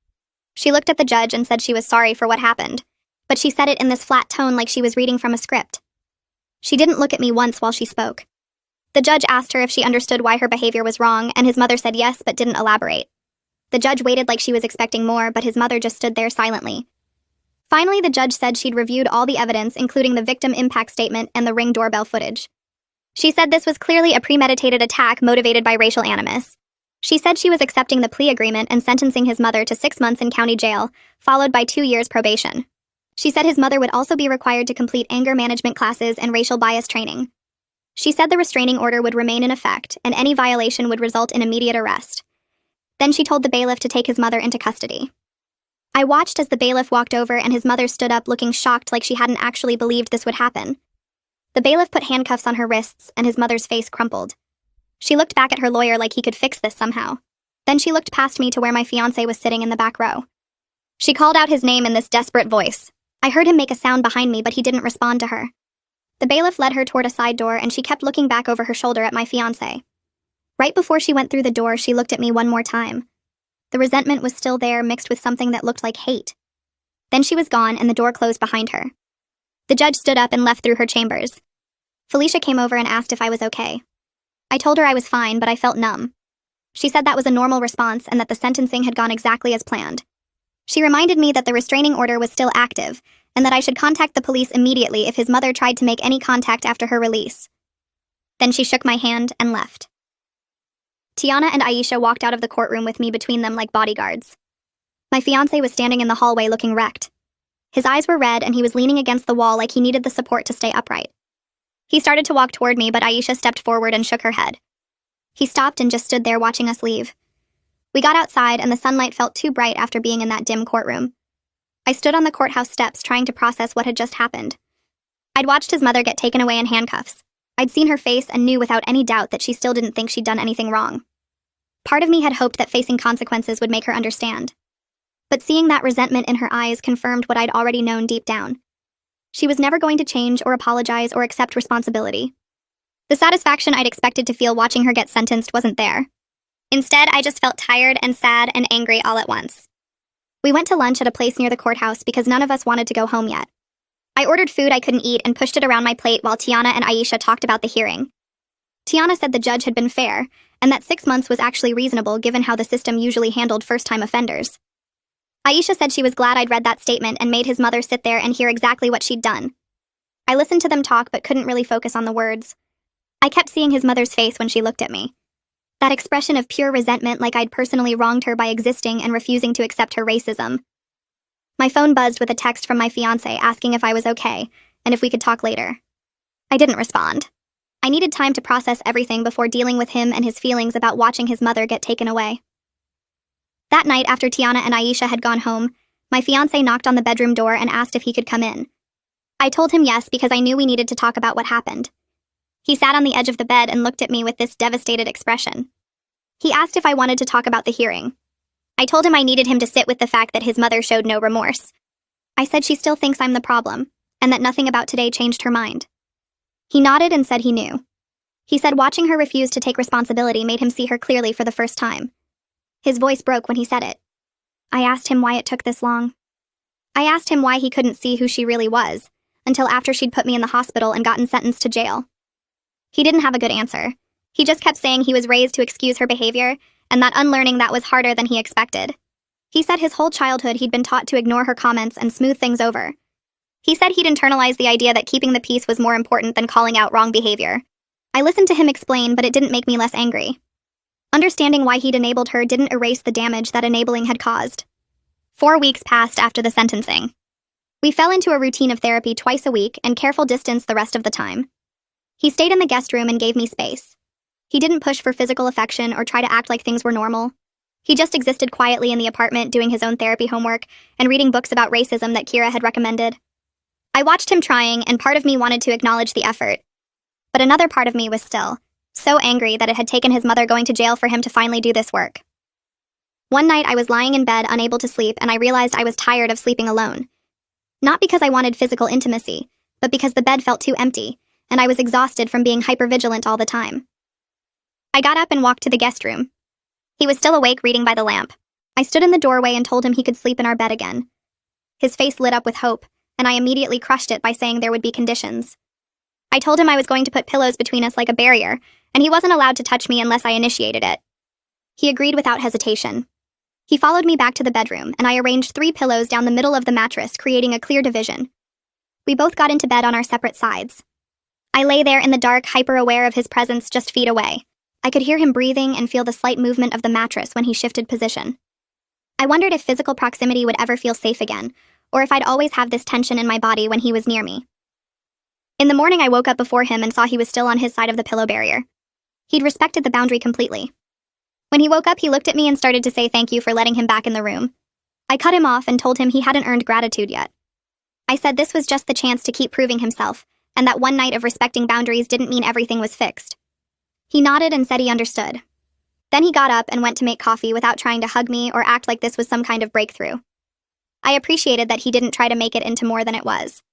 She looked at the judge and said she was sorry for what happened, but she said it in this flat tone like she was reading from a script. She didn't look at me once while she spoke. The judge asked her if she understood why her behavior was wrong, and his mother said yes but didn't elaborate. The judge waited like she was expecting more, but his mother just stood there silently. Finally, the judge said she'd reviewed all the evidence, including the victim impact statement and the Ring doorbell footage. She said this was clearly a premeditated attack motivated by racial animus. She said she was accepting the plea agreement and sentencing his mother to 6 months in county jail, followed by 2 years probation. She said his mother would also be required to complete anger management classes and racial bias training. She said the restraining order would remain in effect, and any violation would result in immediate arrest. Then she told the bailiff to take his mother into custody. I watched as the bailiff walked over and his mother stood up looking shocked like she hadn't actually believed this would happen. The bailiff put handcuffs on her wrists and his mother's face crumpled. She looked back at her lawyer like he could fix this somehow. Then she looked past me to where my fiancé was sitting in the back row. She called out his name in this desperate voice. I heard him make a sound behind me, but he didn't respond to her. The bailiff led her toward a side door and she kept looking back over her shoulder at my fiancé. Right before she went through the door, she looked at me one more time. The resentment was still there, mixed with something that looked like hate. Then she was gone and the door closed behind her. The judge stood up and left through her chambers. Felicia came over and asked if I was okay. I told her I was fine, but I felt numb. She said that was a normal response and that the sentencing had gone exactly as planned. She reminded me that the restraining order was still active and that I should contact the police immediately if his mother tried to make any contact after her release. Then she shook my hand and left. Tiana and Aisha walked out of the courtroom with me between them like bodyguards. My fiancé was standing in the hallway looking wrecked. His eyes were red and he was leaning against the wall like he needed the support to stay upright. He started to walk toward me, but Aisha stepped forward and shook her head. He stopped and just stood there watching us leave. We got outside and the sunlight felt too bright after being in that dim courtroom. I stood on the courthouse steps trying to process what had just happened. I'd watched his mother get taken away in handcuffs. I'd seen her face and knew without any doubt that she still didn't think she'd done anything wrong. Part of me had hoped that facing consequences would make her understand. But seeing that resentment in her eyes confirmed what I'd already known deep down. She was never going to change or apologize or accept responsibility. The satisfaction I'd expected to feel watching her get sentenced wasn't there. Instead, I just felt tired and sad and angry all at once. We went to lunch at a place near the courthouse because none of us wanted to go home yet. I ordered food I couldn't eat and pushed it around my plate while Tiana and Aisha talked about the hearing. Tiana said the judge had been fair, and that 6 months was actually reasonable given how the system usually handled first-time offenders. Aisha said she was glad I'd read that statement and made his mother sit there and hear exactly what she'd done. I listened to them talk but couldn't really focus on the words. I kept seeing his mother's face when she looked at me. That expression of pure resentment like I'd personally wronged her by existing and refusing to accept her racism. My phone buzzed with a text from my fiancé asking if I was okay and if we could talk later. I didn't respond. I needed time to process everything before dealing with him and his feelings about watching his mother get taken away. That night, after Tiana and Aisha had gone home, my fiancé knocked on the bedroom door and asked if he could come in. I told him yes because I knew we needed to talk about what happened. He sat on the edge of the bed and looked at me with this devastated expression. He asked if I wanted to talk about the hearing. I I told him I needed him to sit with the fact that his mother showed no remorse. I said she still thinks I'm the problem, and that nothing about today changed her mind. He nodded and said he knew. He said watching her refuse to take responsibility made him see her clearly for the first time. His voice broke when he said it. I asked him why it took this long. I asked him why he couldn't see who she really was, until after she'd put me in the hospital and gotten sentenced to jail. He didn't have a good answer. He just kept saying he was raised to excuse her behavior, and that unlearning that was harder than he expected. He said his whole childhood he'd been taught to ignore her comments and smooth things over. He said he'd internalized the idea that keeping the peace was more important than calling out wrong behavior. I listened to him explain, but it didn't make me less angry. Understanding why he'd enabled her didn't erase the damage that enabling had caused. 4 weeks passed after the sentencing. We fell into a routine of therapy twice a week and careful distance the rest of the time. He stayed in the guest room and gave me space. He didn't push for physical affection or try to act like things were normal. He just existed quietly in the apartment doing his own therapy homework and reading books about racism that Kira had recommended. I watched him trying, and part of me wanted to acknowledge the effort. But another part of me was still so angry that it had taken his mother going to jail for him to finally do this work. One night I was lying in bed unable to sleep, and I realized I was tired of sleeping alone. Not because I wanted physical intimacy, but because the bed felt too empty, and I was exhausted from being hypervigilant all the time. I got up and walked to the guest room. He was still awake reading by the lamp. I stood in the doorway and told him he could sleep in our bed again. His face lit up with hope, and I immediately crushed it by saying there would be conditions. I told him I was going to put pillows between us like a barrier, and he wasn't allowed to touch me unless I initiated it. He agreed without hesitation. He followed me back to the bedroom, and I arranged 3 pillows down the middle of the mattress, creating a clear division. We both got into bed on our separate sides. I lay there in the dark, hyper-aware of his presence just feet away. I could hear him breathing and feel the slight movement of the mattress when he shifted position. I wondered if physical proximity would ever feel safe again, or if I'd always have this tension in my body when he was near me. In the morning, I woke up before him and saw he was still on his side of the pillow barrier. He'd respected the boundary completely. When he woke up, he looked at me and started to say thank you for letting him back in the room. I cut him off and told him he hadn't earned gratitude yet. I said this was just the chance to keep proving himself, and that one night of respecting boundaries didn't mean everything was fixed. He nodded and said he understood. Then he got up and went to make coffee without trying to hug me or act like this was some kind of breakthrough. I appreciated that he didn't try to make it into more than it was.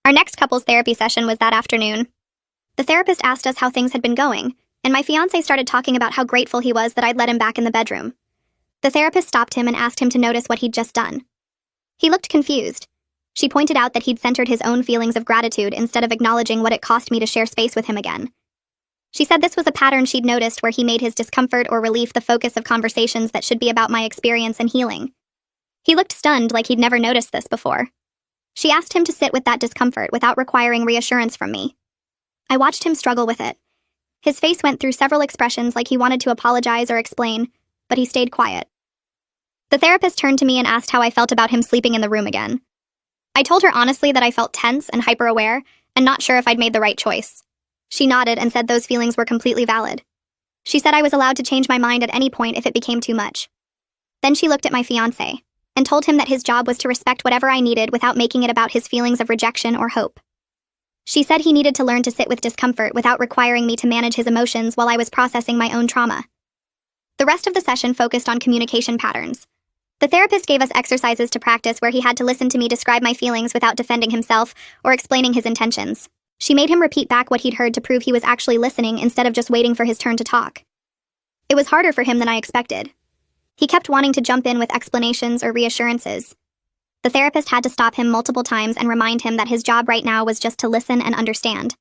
Our next couples therapy session was that afternoon. The therapist asked us how things had been going, and my fiancé started talking about how grateful he was that I'd let him back in the bedroom. The therapist stopped him and asked him to notice what he'd just done. He looked confused. She pointed out that he'd centered his own feelings of gratitude instead of acknowledging what it cost me to share space with him again. She said this was a pattern she'd noticed where he made his discomfort or relief the focus of conversations that should be about my experience and healing. He looked stunned, like he'd never noticed this before. She asked him to sit with that discomfort without requiring reassurance from me. I watched him struggle with it. His face went through several expressions like he wanted to apologize or explain, but he stayed quiet. The therapist turned to me and asked how I felt about him sleeping in the room again. I told her honestly that I felt tense and hyper-aware and not sure if I'd made the right choice. She nodded and said those feelings were completely valid. She said I was allowed to change my mind at any point if it became too much. Then she looked at my fiancé and told him that his job was to respect whatever I needed without making it about his feelings of rejection or hope. She said he needed to learn to sit with discomfort without requiring me to manage his emotions while I was processing my own trauma. The rest of the session focused on communication patterns. The therapist gave us exercises to practice where he had to listen to me describe my feelings without defending himself or explaining his intentions. She made him repeat back what he'd heard to prove he was actually listening instead of just waiting for his turn to talk. It was harder for him than I expected. He kept wanting to jump in with explanations or reassurances. The therapist had to stop him multiple times and remind him that his job right now was just to listen and understand.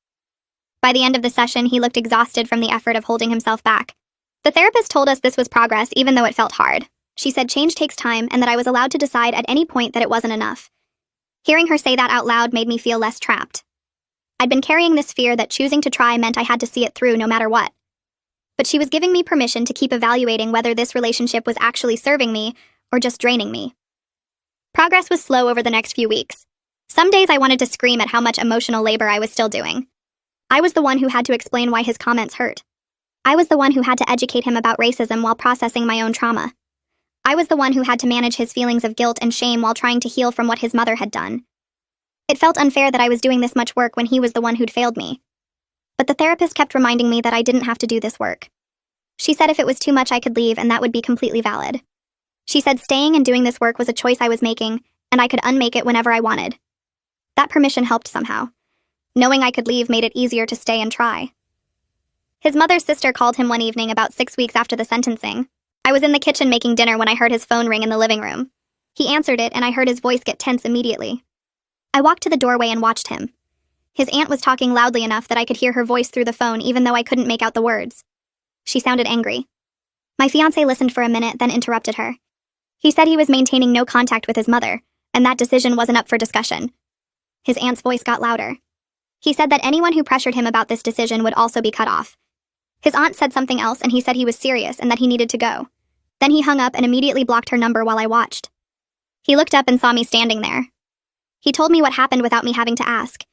By the end of the session, he looked exhausted from the effort of holding himself back. The therapist told us this was progress even though it felt hard. She said change takes time and that I was allowed to decide at any point that it wasn't enough. Hearing her say that out loud made me feel less trapped. I'd been carrying this fear that choosing to try meant I had to see it through no matter what. But she was giving me permission to keep evaluating whether this relationship was actually serving me or just draining me. Progress was slow over the next few weeks. Some days I wanted to scream at how much emotional labor I was still doing. I was the one who had to explain why his comments hurt. I was the one who had to educate him about racism while processing my own trauma. I was the one who had to manage his feelings of guilt and shame while trying to heal from what his mother had done. It felt unfair that I was doing this much work when he was the one who'd failed me. But the therapist kept reminding me that I didn't have to do this work. She said if it was too much I could leave and that would be completely valid. She said staying and doing this work was a choice I was making, and I could unmake it whenever I wanted. That permission helped somehow. Knowing I could leave made it easier to stay and try. His mother's sister called him one evening about 6 weeks after the sentencing. I was in the kitchen making dinner when I heard his phone ring in the living room. He answered it, and I heard his voice get tense immediately. I walked to the doorway and watched him. His aunt was talking loudly enough that I could hear her voice through the phone even though I couldn't make out the words. She sounded angry. My fiancé listened for a minute, then interrupted her. He said he was maintaining no contact with his mother, and that decision wasn't up for discussion. His aunt's voice got louder. He said that anyone who pressured him about this decision would also be cut off. His aunt said something else, and he said he was serious and that he needed to go. Then he hung up and immediately blocked her number while I watched. He looked up and saw me standing there. He told me what happened without me having to ask.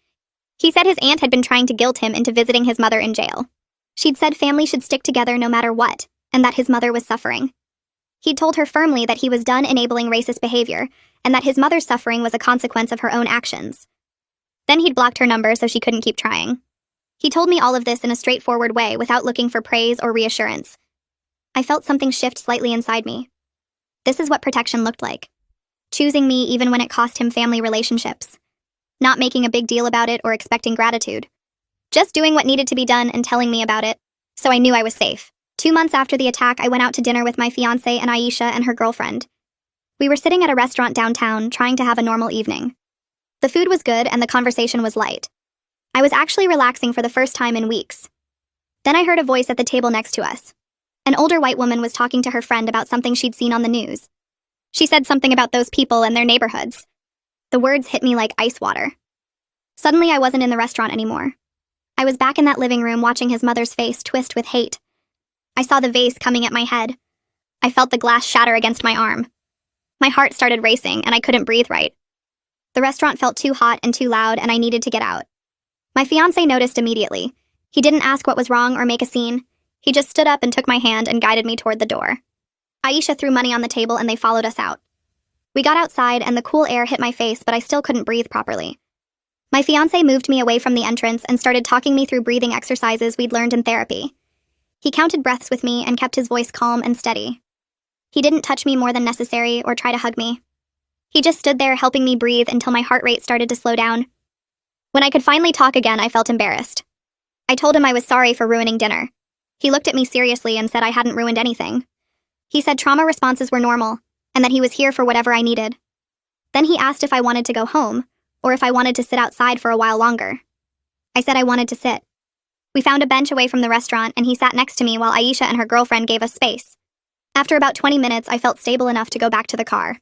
He said his aunt had been trying to guilt him into visiting his mother in jail. She'd said family should stick together no matter what, and that his mother was suffering. He'd told her firmly that he was done enabling racist behavior, and that his mother's suffering was a consequence of her own actions. Then he'd blocked her number so she couldn't keep trying. He told me all of this in a straightforward way without looking for praise or reassurance. I felt something shift slightly inside me. This is what protection looked like. Choosing me even when it cost him family relationships. Not making a big deal about it or expecting gratitude. Just doing what needed to be done and telling me about it, so I knew I was safe. 2 months after the attack, I went out to dinner with my fiancé and Aisha and her girlfriend. We were sitting at a restaurant downtown, trying to have a normal evening. The food was good and the conversation was light. I was actually relaxing for the first time in weeks. Then I heard a voice at the table next to us. An older white woman was talking to her friend about something she'd seen on the news. She said something about those people and their neighborhoods. The words hit me like ice water. Suddenly I wasn't in the restaurant anymore. I was back in that living room watching his mother's face twist with hate. I saw the vase coming at my head. I felt the glass shatter against my arm. My heart started racing and I couldn't breathe right. The restaurant felt too hot and too loud and I needed to get out. My fiancé noticed immediately. He didn't ask what was wrong or make a scene. He just stood up and took my hand and guided me toward the door. Aisha threw money on the table and they followed us out. We got outside and the cool air hit my face, but I still couldn't breathe properly. My fiancé moved me away from the entrance and started talking me through breathing exercises we'd learned in therapy. He counted breaths with me and kept his voice calm and steady. He didn't touch me more than necessary or try to hug me. He just stood there helping me breathe until my heart rate started to slow down. When I could finally talk again, I felt embarrassed. I told him I was sorry for ruining dinner. He looked at me seriously and said I hadn't ruined anything. He said trauma responses were normal, and that he was here for whatever I needed. Then he asked if I wanted to go home, or if I wanted to sit outside for a while longer. I said I wanted to sit. We found a bench away from the restaurant, and he sat next to me while Aisha and her girlfriend gave us space. After about 20 minutes, I felt stable enough to go back to the car.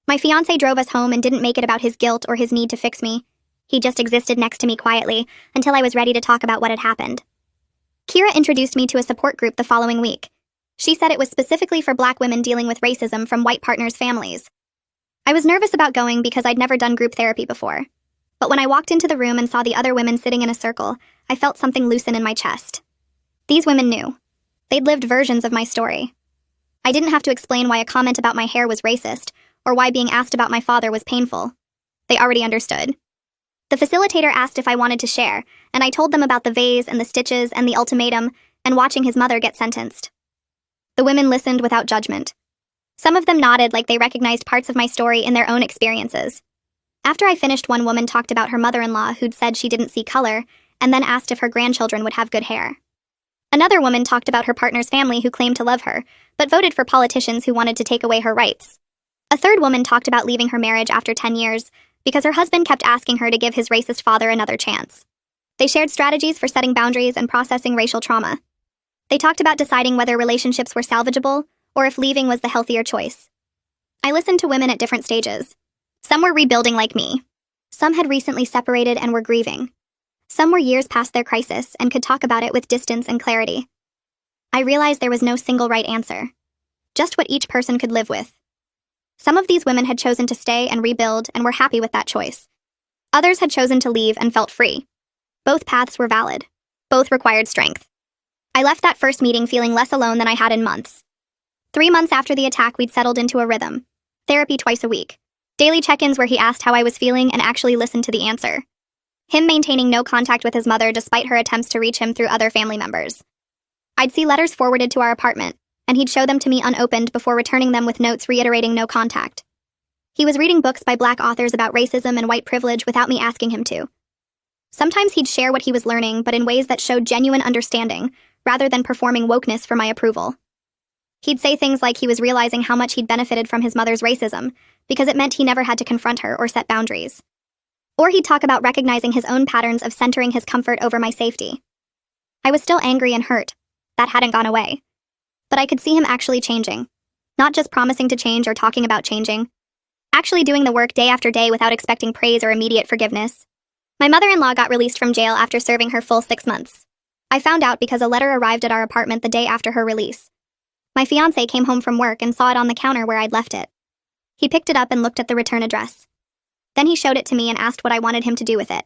My fiancé drove us home and didn't make it about his guilt or his need to fix me. He just existed next to me quietly until I was ready to talk about what had happened. Kira introduced me to a support group the following week. She said it was specifically for Black women dealing with racism from white partners' families. I was nervous about going because I'd never done group therapy before. But when I walked into the room and saw the other women sitting in a circle, I felt something loosen in my chest. These women knew. They'd lived versions of my story. I didn't have to explain why a comment about my hair was racist, or why being asked about my father was painful. They already understood. The facilitator asked if I wanted to share, and I told them about the vase and the stitches and the ultimatum, and watching his mother get sentenced. The women listened without judgment. Some of them nodded like they recognized parts of my story in their own experiences. After I finished, one woman talked about her mother-in-law who'd said she didn't see color, and then asked if her grandchildren would have good hair. Another woman talked about her partner's family who claimed to love her, but voted for politicians who wanted to take away her rights. A third woman talked about leaving her marriage after 10 years because her husband kept asking her to give his racist father another chance. They shared strategies for setting boundaries and processing racial trauma. They talked about deciding whether relationships were salvageable or if leaving was the healthier choice. I listened to women at different stages. Some were rebuilding like me. Some had recently separated and were grieving. Some were years past their crisis and could talk about it with distance and clarity. I realized there was no single right answer, just what each person could live with. Some of these women had chosen to stay and rebuild and were happy with that choice. Others had chosen to leave and felt free. Both paths were valid. Both required strength. I left that first meeting feeling less alone than I had in months. 3 months after the attack, we'd settled into a rhythm. Therapy twice a week. Daily check-ins where he asked how I was feeling and actually listened to the answer. Him maintaining no contact with his mother despite her attempts to reach him through other family members. I'd see letters forwarded to our apartment, and he'd show them to me unopened before returning them with notes reiterating no contact. He was reading books by Black authors about racism and white privilege without me asking him to. Sometimes he'd share what he was learning, but in ways that showed genuine understanding, rather than performing wokeness for my approval. He'd say things like he was realizing how much he'd benefited from his mother's racism, because it meant he never had to confront her or set boundaries. Or he'd talk about recognizing his own patterns of centering his comfort over my safety. I was still angry and hurt. That hadn't gone away. But I could see him actually changing. Not just promising to change or talking about changing. Actually doing the work day after day without expecting praise or immediate forgiveness. My mother-in-law got released from jail after serving her full 6 months. I found out because a letter arrived at our apartment the day after her release. My fiancé came home from work and saw it on the counter where I'd left it. He picked it up and looked at the return address. Then he showed it to me and asked what I wanted him to do with it.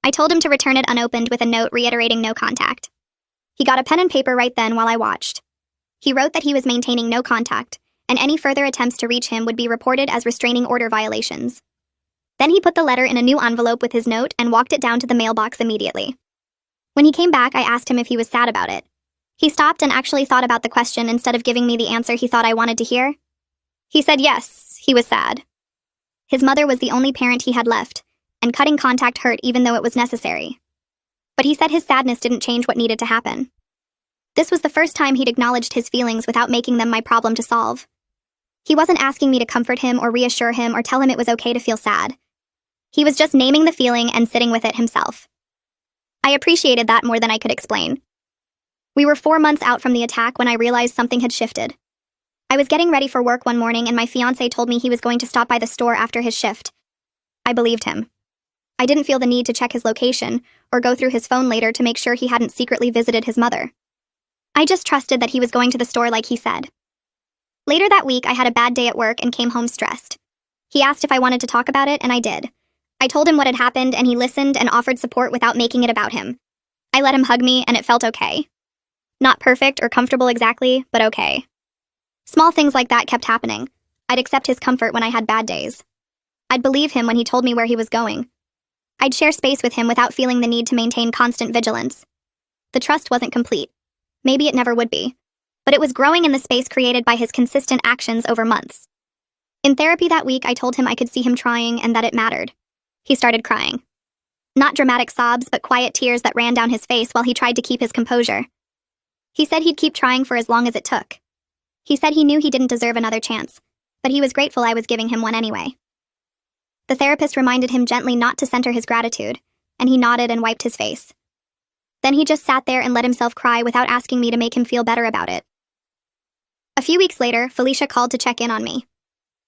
I told him to return it unopened with a note reiterating no contact. He got a pen and paper right then while I watched. He wrote that he was maintaining no contact, and any further attempts to reach him would be reported as restraining order violations. Then he put the letter in a new envelope with his note and walked it down to the mailbox immediately. When he came back, I asked him if he was sad about it. He stopped and actually thought about the question instead of giving me the answer he thought I wanted to hear. He said yes, he was sad. His mother was the only parent he had left, and cutting contact hurt even though it was necessary. But he said his sadness didn't change what needed to happen. This was the first time he'd acknowledged his feelings without making them my problem to solve. He wasn't asking me to comfort him or reassure him or tell him it was okay to feel sad. He was just naming the feeling and sitting with it himself. I appreciated that more than I could explain. We were 4 months out from the attack when I realized something had shifted. I was getting ready for work one morning and my fiancé told me he was going to stop by the store after his shift. I believed him. I didn't feel the need to check his location or go through his phone later to make sure he hadn't secretly visited his mother. I just trusted that he was going to the store like he said. Later that week, I had a bad day at work and came home stressed. He asked if I wanted to talk about it, and I did. I told him what had happened, and he listened and offered support without making it about him. I let him hug me, and it felt okay. Not perfect or comfortable exactly, but okay. Small things like that kept happening. I'd accept his comfort when I had bad days. I'd believe him when he told me where he was going. I'd share space with him without feeling the need to maintain constant vigilance. The trust wasn't complete. Maybe it never would be. But it was growing in the space created by his consistent actions over months. In therapy that week, I told him I could see him trying and that it mattered. He started crying. Not dramatic sobs, but quiet tears that ran down his face while he tried to keep his composure. He said he'd keep trying for as long as it took. He said he knew he didn't deserve another chance, but he was grateful I was giving him one anyway. The therapist reminded him gently not to center his gratitude, and he nodded and wiped his face. Then he just sat there and let himself cry without asking me to make him feel better about it. A few weeks later, Felicia called to check in on me.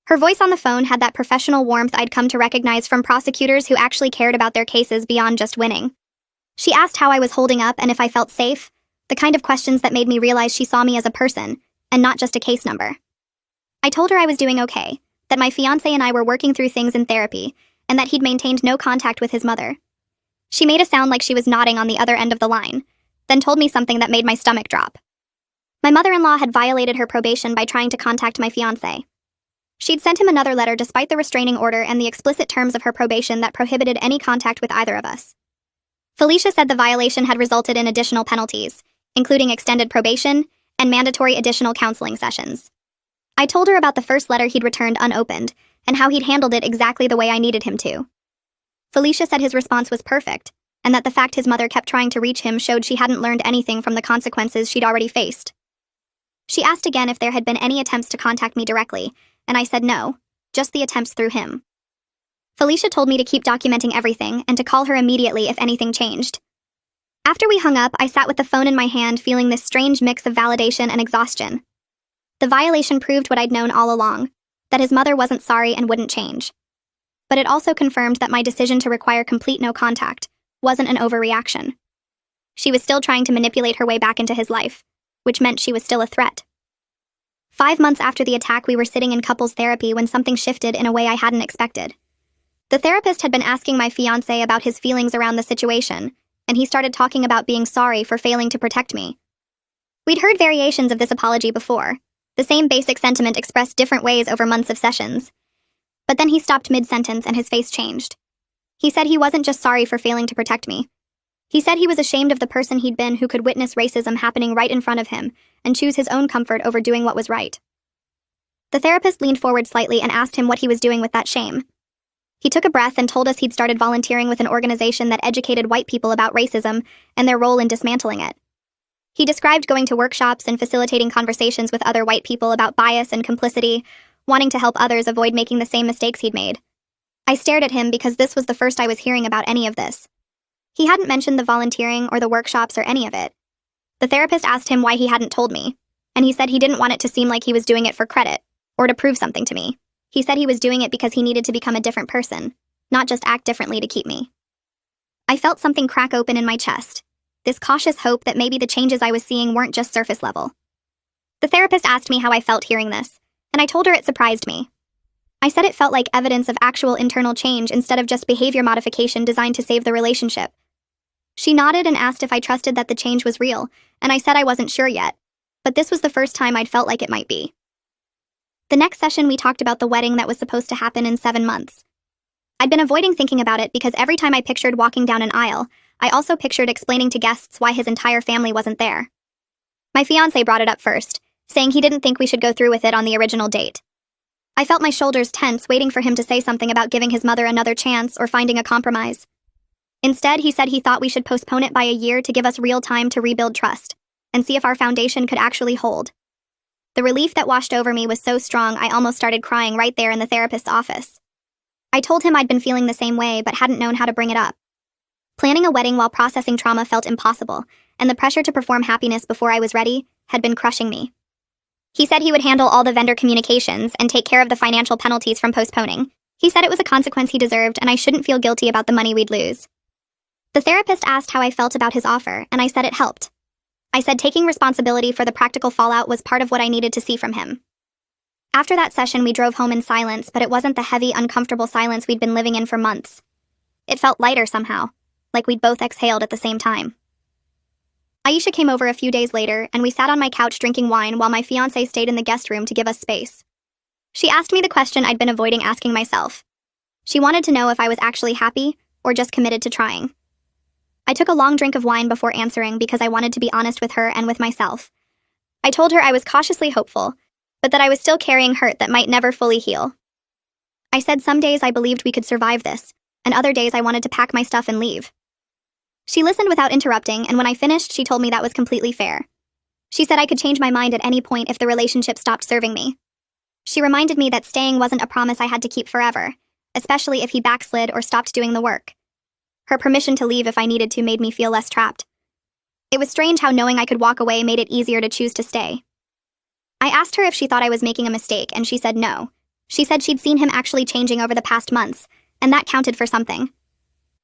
Her voice on the phone had that professional warmth I'd come to recognize from prosecutors who actually cared about their cases beyond just winning. She asked how I was holding up and if I felt safe, the kind of questions that made me realize she saw me as a person, and not just a case number. I told her I was doing okay, that my fiancé and I were working through things in therapy, and that he'd maintained no contact with his mother. She made a sound like she was nodding on the other end of the line, then told me something that made my stomach drop. My mother-in-law had violated her probation by trying to contact my fiancé. She'd sent him another letter despite the restraining order and the explicit terms of her probation that prohibited any contact with either of us. Felicia said the violation had resulted in additional penalties, including extended probation and mandatory additional counseling sessions. I told her about the first letter he'd returned unopened and how he'd handled it exactly the way I needed him to. Felicia said his response was perfect, and that the fact his mother kept trying to reach him showed she hadn't learned anything from the consequences she'd already faced. She asked again if there had been any attempts to contact me directly, and I said no, just the attempts through him. Felicia told me to keep documenting everything and to call her immediately if anything changed. After we hung up, I sat with the phone in my hand feeling this strange mix of validation and exhaustion. The violation proved what I'd known all along, that his mother wasn't sorry and wouldn't change. But it also confirmed that my decision to require complete no contact wasn't an overreaction. She was still trying to manipulate her way back into his life, which meant she was still a threat. 5 months after the attack, we were sitting in couples therapy when something shifted in a way I hadn't expected. The therapist had been asking my fiancé about his feelings around the situation, and he started talking about being sorry for failing to protect me. We'd heard variations of this apology before, the same basic sentiment expressed different ways over months of sessions. But then he stopped mid-sentence and his face changed. He said he wasn't just sorry for failing to protect me. He said he was ashamed of the person he'd been who could witness racism happening right in front of him and choose his own comfort over doing what was right. The therapist leaned forward slightly and asked him what he was doing with that shame. He took a breath and told us he'd started volunteering with an organization that educated white people about racism and their role in dismantling it. He described going to workshops and facilitating conversations with other white people about bias and complicity, wanting to help others avoid making the same mistakes he'd made. I stared at him because this was the first I was hearing about any of this. He hadn't mentioned the volunteering or the workshops or any of it. The therapist asked him why he hadn't told me, and he said he didn't want it to seem like he was doing it for credit or to prove something to me. He said he was doing it because he needed to become a different person, not just act differently to keep me. I felt something crack open in my chest, this cautious hope that maybe the changes I was seeing weren't just surface level. The therapist asked me how I felt hearing this, and I told her it surprised me. I said it felt like evidence of actual internal change instead of just behavior modification designed to save the relationship. She nodded and asked if I trusted that the change was real, and I said I wasn't sure yet, but this was the first time I'd felt like it might be. The next session we talked about the wedding that was supposed to happen in 7 months. I'd been avoiding thinking about it because every time I pictured walking down an aisle, I also pictured explaining to guests why his entire family wasn't there. My fiancé brought it up first, saying he didn't think we should go through with it on the original date. I felt my shoulders tense, waiting for him to say something about giving his mother another chance or finding a compromise. Instead, he said he thought we should postpone it by a year to give us real time to rebuild trust and see if our foundation could actually hold. The relief that washed over me was so strong I almost started crying right there in the therapist's office. I told him I'd been feeling the same way but hadn't known how to bring it up. Planning a wedding while processing trauma felt impossible, and the pressure to perform happiness before I was ready had been crushing me. He said he would handle all the vendor communications and take care of the financial penalties from postponing. He said it was a consequence he deserved and I shouldn't feel guilty about the money we'd lose. The therapist asked how I felt about his offer, and I said it helped. I said taking responsibility for the practical fallout was part of what I needed to see from him. After that session, we drove home in silence, but it wasn't the heavy, uncomfortable silence we'd been living in for months. It felt lighter somehow, like we'd both exhaled at the same time. Aisha came over a few days later, and we sat on my couch drinking wine while my fiancé stayed in the guest room to give us space. She asked me the question I'd been avoiding asking myself. She wanted to know if I was actually happy or just committed to trying. I took a long drink of wine before answering because I wanted to be honest with her and with myself. I told her I was cautiously hopeful, but that I was still carrying hurt that might never fully heal. I said some days I believed we could survive this, and other days I wanted to pack my stuff and leave. She listened without interrupting, and when I finished, she told me that was completely fair. She said I could change my mind at any point if the relationship stopped serving me. She reminded me that staying wasn't a promise I had to keep forever, especially if he backslid or stopped doing the work. Her permission to leave if I needed to made me feel less trapped. It was strange how knowing I could walk away made it easier to choose to stay. I asked her if she thought I was making a mistake, and she said no. She said she'd seen him actually changing over the past months, and that counted for something.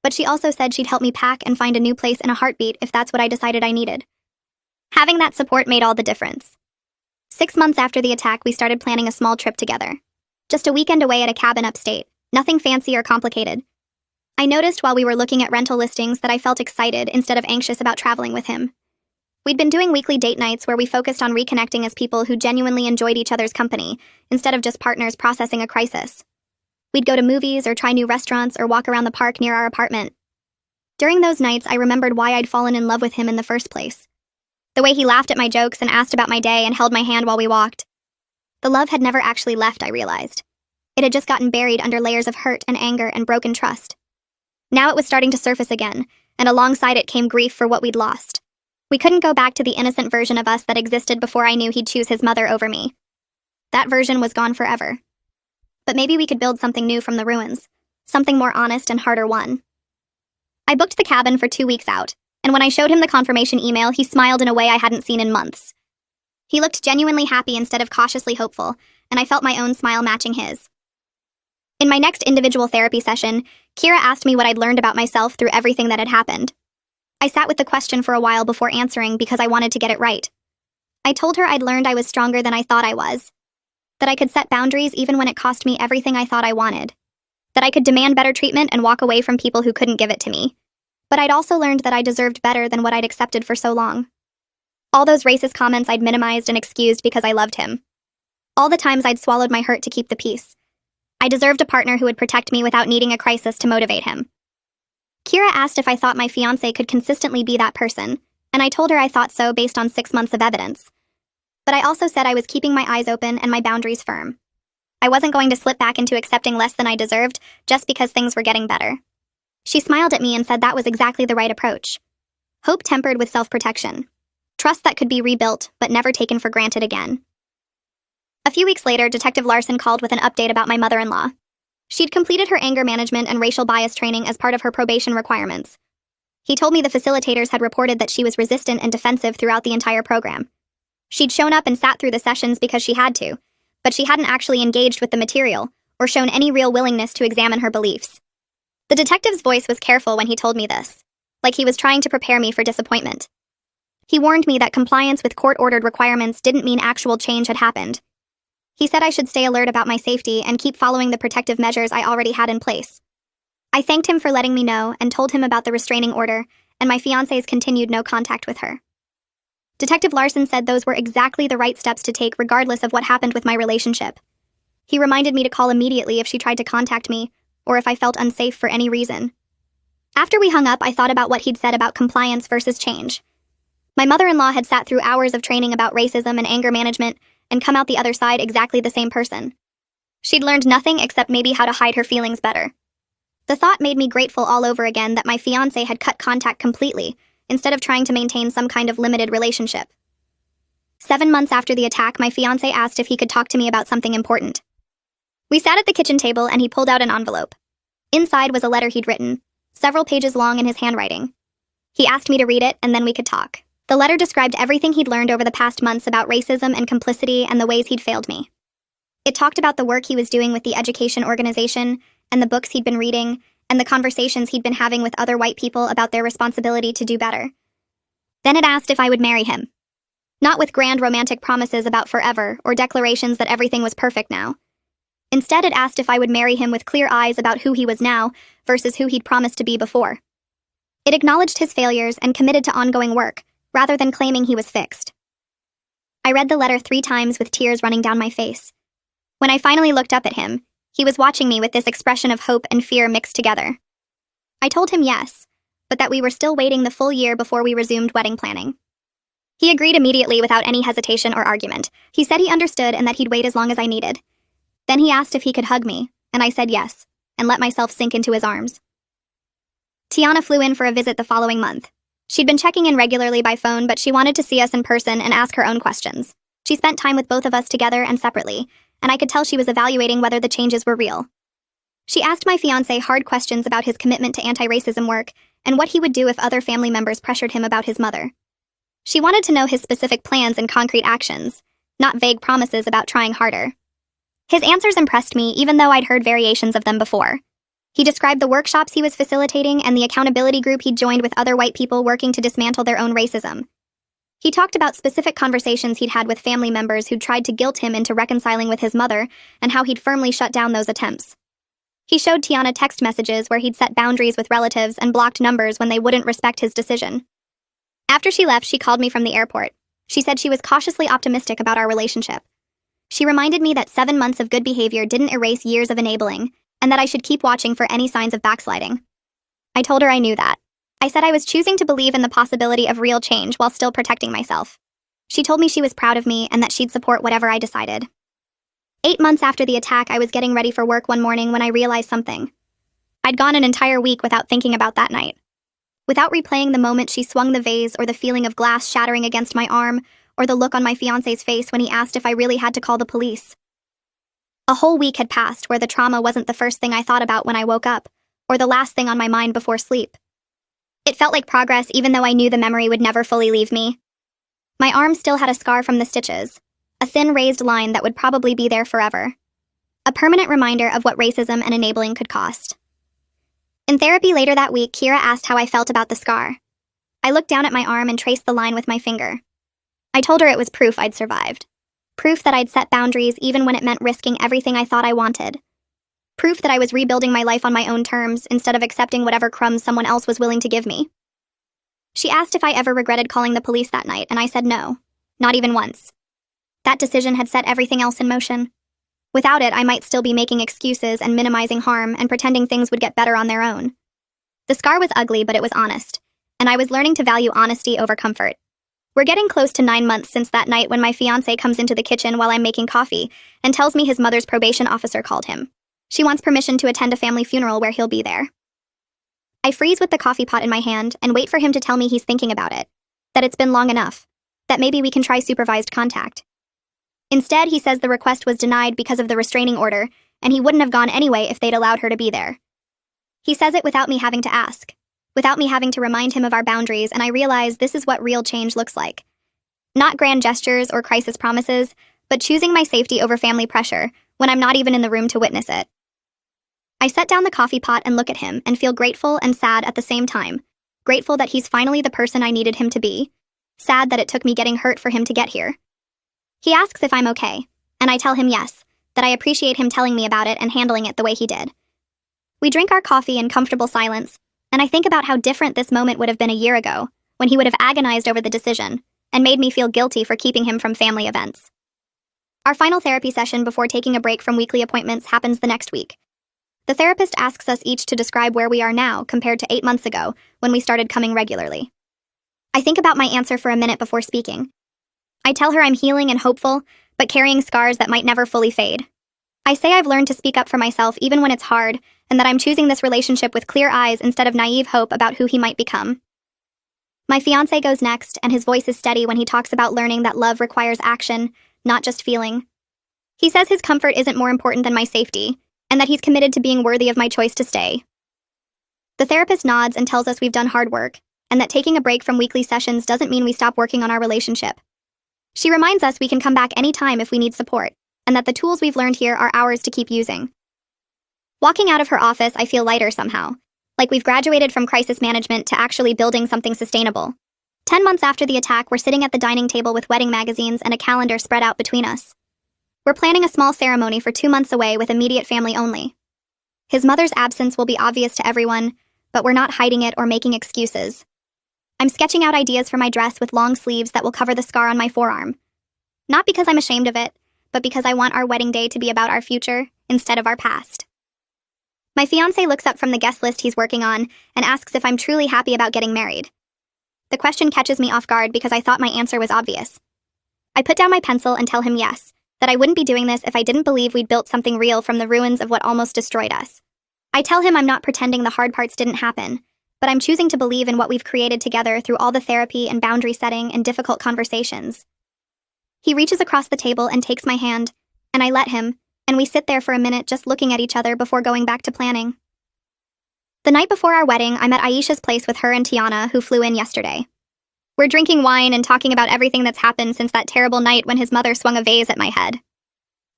But she also said she'd help me pack and find a new place in a heartbeat if that's what I decided I needed. Having that support made all the difference. 6 months after the attack, we started planning a small trip together. Just a weekend away at a cabin upstate, nothing fancy or complicated. I noticed while we were looking at rental listings that I felt excited instead of anxious about traveling with him. We'd been doing weekly date nights where we focused on reconnecting as people who genuinely enjoyed each other's company, instead of just partners processing a crisis. We'd go to movies or try new restaurants or walk around the park near our apartment. During those nights, I remembered why I'd fallen in love with him in the first place. The way he laughed at my jokes and asked about my day and held my hand while we walked. The love had never actually left, I realized. It had just gotten buried under layers of hurt and anger and broken trust. Now it was starting to surface again, and alongside it came grief for what we'd lost. We couldn't go back to the innocent version of us that existed before I knew he'd choose his mother over me. That version was gone forever. But maybe we could build something new from the ruins, something more honest and harder won. I booked the cabin for 2 weeks out, and when I showed him the confirmation email, he smiled in a way I hadn't seen in months. He looked genuinely happy instead of cautiously hopeful, and I felt my own smile matching his. In my next individual therapy session, Kira asked me what I'd learned about myself through everything that had happened. I sat with the question for a while before answering because I wanted to get it right. I told her I'd learned I was stronger than I thought I was, that I could set boundaries even when it cost me everything I thought I wanted, that I could demand better treatment and walk away from people who couldn't give it to me. But I'd also learned that I deserved better than what I'd accepted for so long. All those racist comments I'd minimized and excused because I loved him. All the times I'd swallowed my hurt to keep the peace. I deserved a partner who would protect me without needing a crisis to motivate him. Kira asked if I thought my fiancé could consistently be that person, and I told her I thought so based on 6 months of evidence. But I also said I was keeping my eyes open and my boundaries firm. I wasn't going to slip back into accepting less than I deserved just because things were getting better. She smiled at me and said that was exactly the right approach. Hope tempered with self-protection. Trust that could be rebuilt, but never taken for granted again. A few weeks later, Detective Larson called with an update about my mother-in-law. She'd completed her anger management and racial bias training as part of her probation requirements. He told me the facilitators had reported that she was resistant and defensive throughout the entire program. She'd shown up and sat through the sessions because she had to, but she hadn't actually engaged with the material or shown any real willingness to examine her beliefs. The detective's voice was careful when he told me this, like he was trying to prepare me for disappointment. He warned me that compliance with court-ordered requirements didn't mean actual change had happened. He said I should stay alert about my safety and keep following the protective measures I already had in place. I thanked him for letting me know and told him about the restraining order and my fiancé's continued no contact with her. Detective Larson said those were exactly the right steps to take regardless of what happened with my relationship. He reminded me to call immediately if she tried to contact me or if I felt unsafe for any reason. After we hung up, I thought about what he'd said about compliance versus change. My mother-in-law had sat through hours of training about racism and anger management and come out the other side exactly the same person. She'd learned nothing except maybe how to hide her feelings better. The thought made me grateful all over again that my fiancé had cut contact completely instead of trying to maintain some kind of limited relationship. 7 months after the attack, my fiancé asked if he could talk to me about something important. We sat at the kitchen table and he pulled out an envelope. Inside was a letter he'd written, several pages long in his handwriting. He asked me to read it and then we could talk. The letter described everything he'd learned over the past months about racism and complicity and the ways he'd failed me. It talked about the work he was doing with the education organization and the books he'd been reading and the conversations he'd been having with other white people about their responsibility to do better. Then it asked if I would marry him. Not with grand romantic promises about forever or declarations that everything was perfect now. Instead, it asked if I would marry him with clear eyes about who he was now versus who he'd promised to be before. It acknowledged his failures and committed to ongoing work, rather than claiming he was fixed. I read the letter 3 times with tears running down my face. When I finally looked up at him, he was watching me with this expression of hope and fear mixed together. I told him yes, but that we were still waiting the full year before we resumed wedding planning. He agreed immediately without any hesitation or argument. He said he understood and that he'd wait as long as I needed. Then he asked if he could hug me, and I said yes, and let myself sink into his arms. Tiana flew in for a visit the following month. She'd been checking in regularly by phone, but she wanted to see us in person and ask her own questions. She spent time with both of us together and separately, and I could tell she was evaluating whether the changes were real. She asked my fiancé hard questions about his commitment to anti-racism work and what he would do if other family members pressured him about his mother. She wanted to know his specific plans and concrete actions, not vague promises about trying harder. His answers impressed me, even though I'd heard variations of them before. He described the workshops he was facilitating and the accountability group he'd joined with other white people working to dismantle their own racism. He talked about specific conversations he'd had with family members who'd tried to guilt him into reconciling with his mother and how he'd firmly shut down those attempts. He showed Tiana text messages where he'd set boundaries with relatives and blocked numbers when they wouldn't respect his decision. After she left, she called me from the airport. She said she was cautiously optimistic about our relationship. She reminded me that 7 months of good behavior didn't erase years of enabling, and that I should keep watching for any signs of backsliding. I told her I knew that. I said I was choosing to believe in the possibility of real change while still protecting myself. She told me she was proud of me and that she'd support whatever I decided. 8 months after the attack, I was getting ready for work one morning when I realized something. I'd gone an entire week without thinking about that night. Without replaying the moment she swung the vase or the feeling of glass shattering against my arm or the look on my fiancé's face when he asked if I really had to call the police. A whole week had passed where the trauma wasn't the first thing I thought about when I woke up, or the last thing on my mind before sleep. It felt like progress even though I knew the memory would never fully leave me. My arm still had a scar from the stitches, a thin raised line that would probably be there forever. A permanent reminder of what racism and enabling could cost. In therapy later that week, Kira asked how I felt about the scar. I looked down at my arm and traced the line with my finger. I told her it was proof I'd survived. Proof that I'd set boundaries even when it meant risking everything I thought I wanted. Proof that I was rebuilding my life on my own terms instead of accepting whatever crumbs someone else was willing to give me. She asked if I ever regretted calling the police that night, and I said no, not even once. That decision had set everything else in motion. Without it, I might still be making excuses and minimizing harm and pretending things would get better on their own. The scar was ugly, but it was honest, and I was learning to value honesty over comfort. We're getting close to 9 months since that night when my fiancé comes into the kitchen while I'm making coffee and tells me his mother's probation officer called him. She wants permission to attend a family funeral where he'll be there. I freeze with the coffee pot in my hand and wait for him to tell me he's thinking about it, that it's been long enough, that maybe we can try supervised contact. Instead, he says the request was denied because of the restraining order, and he wouldn't have gone anyway if they'd allowed her to be there. He says it without me having to ask, without me having to remind him of our boundaries, and I realize this is what real change looks like. Not grand gestures or crisis promises, but choosing my safety over family pressure when I'm not even in the room to witness it. I set down the coffee pot and look at him and feel grateful and sad at the same time. Grateful that he's finally the person I needed him to be. Sad that it took me getting hurt for him to get here. He asks if I'm okay, and I tell him yes, that I appreciate him telling me about it and handling it the way he did. We drink our coffee in comfortable silence, and I think about how different this moment would have been a year ago, when he would have agonized over the decision and made me feel guilty for keeping him from family events. Our final therapy session before taking a break from weekly appointments happens the next week. The therapist asks us each to describe where we are now compared to 8 months ago when we started coming regularly. I think about my answer for a minute before speaking. I tell her I'm healing and hopeful, but carrying scars that might never fully fade. I say I've learned to speak up for myself even when it's hard, and that I'm choosing this relationship with clear eyes instead of naive hope about who he might become. My fiancé goes next, and his voice is steady when he talks about learning that love requires action, not just feeling. He says his comfort isn't more important than my safety, and that he's committed to being worthy of my choice to stay. The therapist nods and tells us we've done hard work, and that taking a break from weekly sessions doesn't mean we stop working on our relationship. She reminds us we can come back anytime if we need support, and that the tools we've learned here are ours to keep using. Walking out of her office, I feel lighter somehow, like we've graduated from crisis management to actually building something sustainable. 10 months after the attack, we're sitting at the dining table with wedding magazines and a calendar spread out between us. We're planning a small ceremony for 2 months away with immediate family only. His mother's absence will be obvious to everyone, but we're not hiding it or making excuses. I'm sketching out ideas for my dress with long sleeves that will cover the scar on my forearm. Not because I'm ashamed of it, but because I want our wedding day to be about our future instead of our past. My fiancé looks up from the guest list he's working on and asks if I'm truly happy about getting married. The question catches me off guard because I thought my answer was obvious. I put down my pencil and tell him yes, that I wouldn't be doing this if I didn't believe we'd built something real from the ruins of what almost destroyed us. I tell him I'm not pretending the hard parts didn't happen, but I'm choosing to believe in what we've created together through all the therapy and boundary setting and difficult conversations. He reaches across the table and takes my hand, and I let him, and we sit there for a minute just looking at each other before going back to planning. The night before our wedding, I'm at Aisha's place with her and Tiana, who flew in yesterday. We're drinking wine and talking about everything that's happened since that terrible night when his mother swung a vase at my head.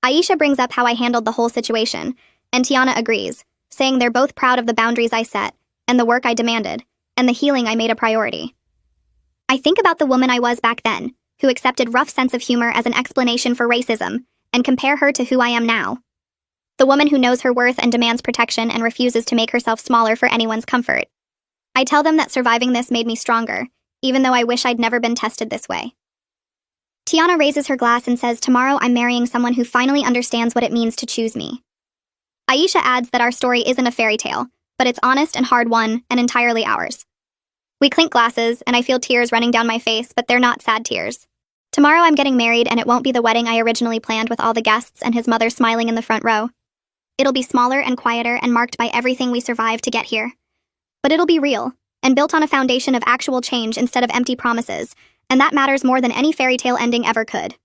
Aisha brings up how I handled the whole situation, and Tiana agrees, saying they're both proud of the boundaries I set, and the work I demanded, and the healing I made a priority. I think about the woman I was back then, who accepted rough sense of humor as an explanation for racism, and compare her to who I am now. The woman who knows her worth and demands protection and refuses to make herself smaller for anyone's comfort. I tell them that surviving this made me stronger, even though I wish I'd never been tested this way. Tiana raises her glass and says tomorrow I'm marrying someone who finally understands what it means to choose me. Aisha adds that our story isn't a fairy tale, but it's honest and hard-won and entirely ours. We clink glasses, and I feel tears running down my face, but they're not sad tears. Tomorrow I'm getting married, and it won't be the wedding I originally planned with all the guests and his mother smiling in the front row. It'll be smaller and quieter and marked by everything we survived to get here. But it'll be real, and built on a foundation of actual change instead of empty promises, and that matters more than any fairy tale ending ever could.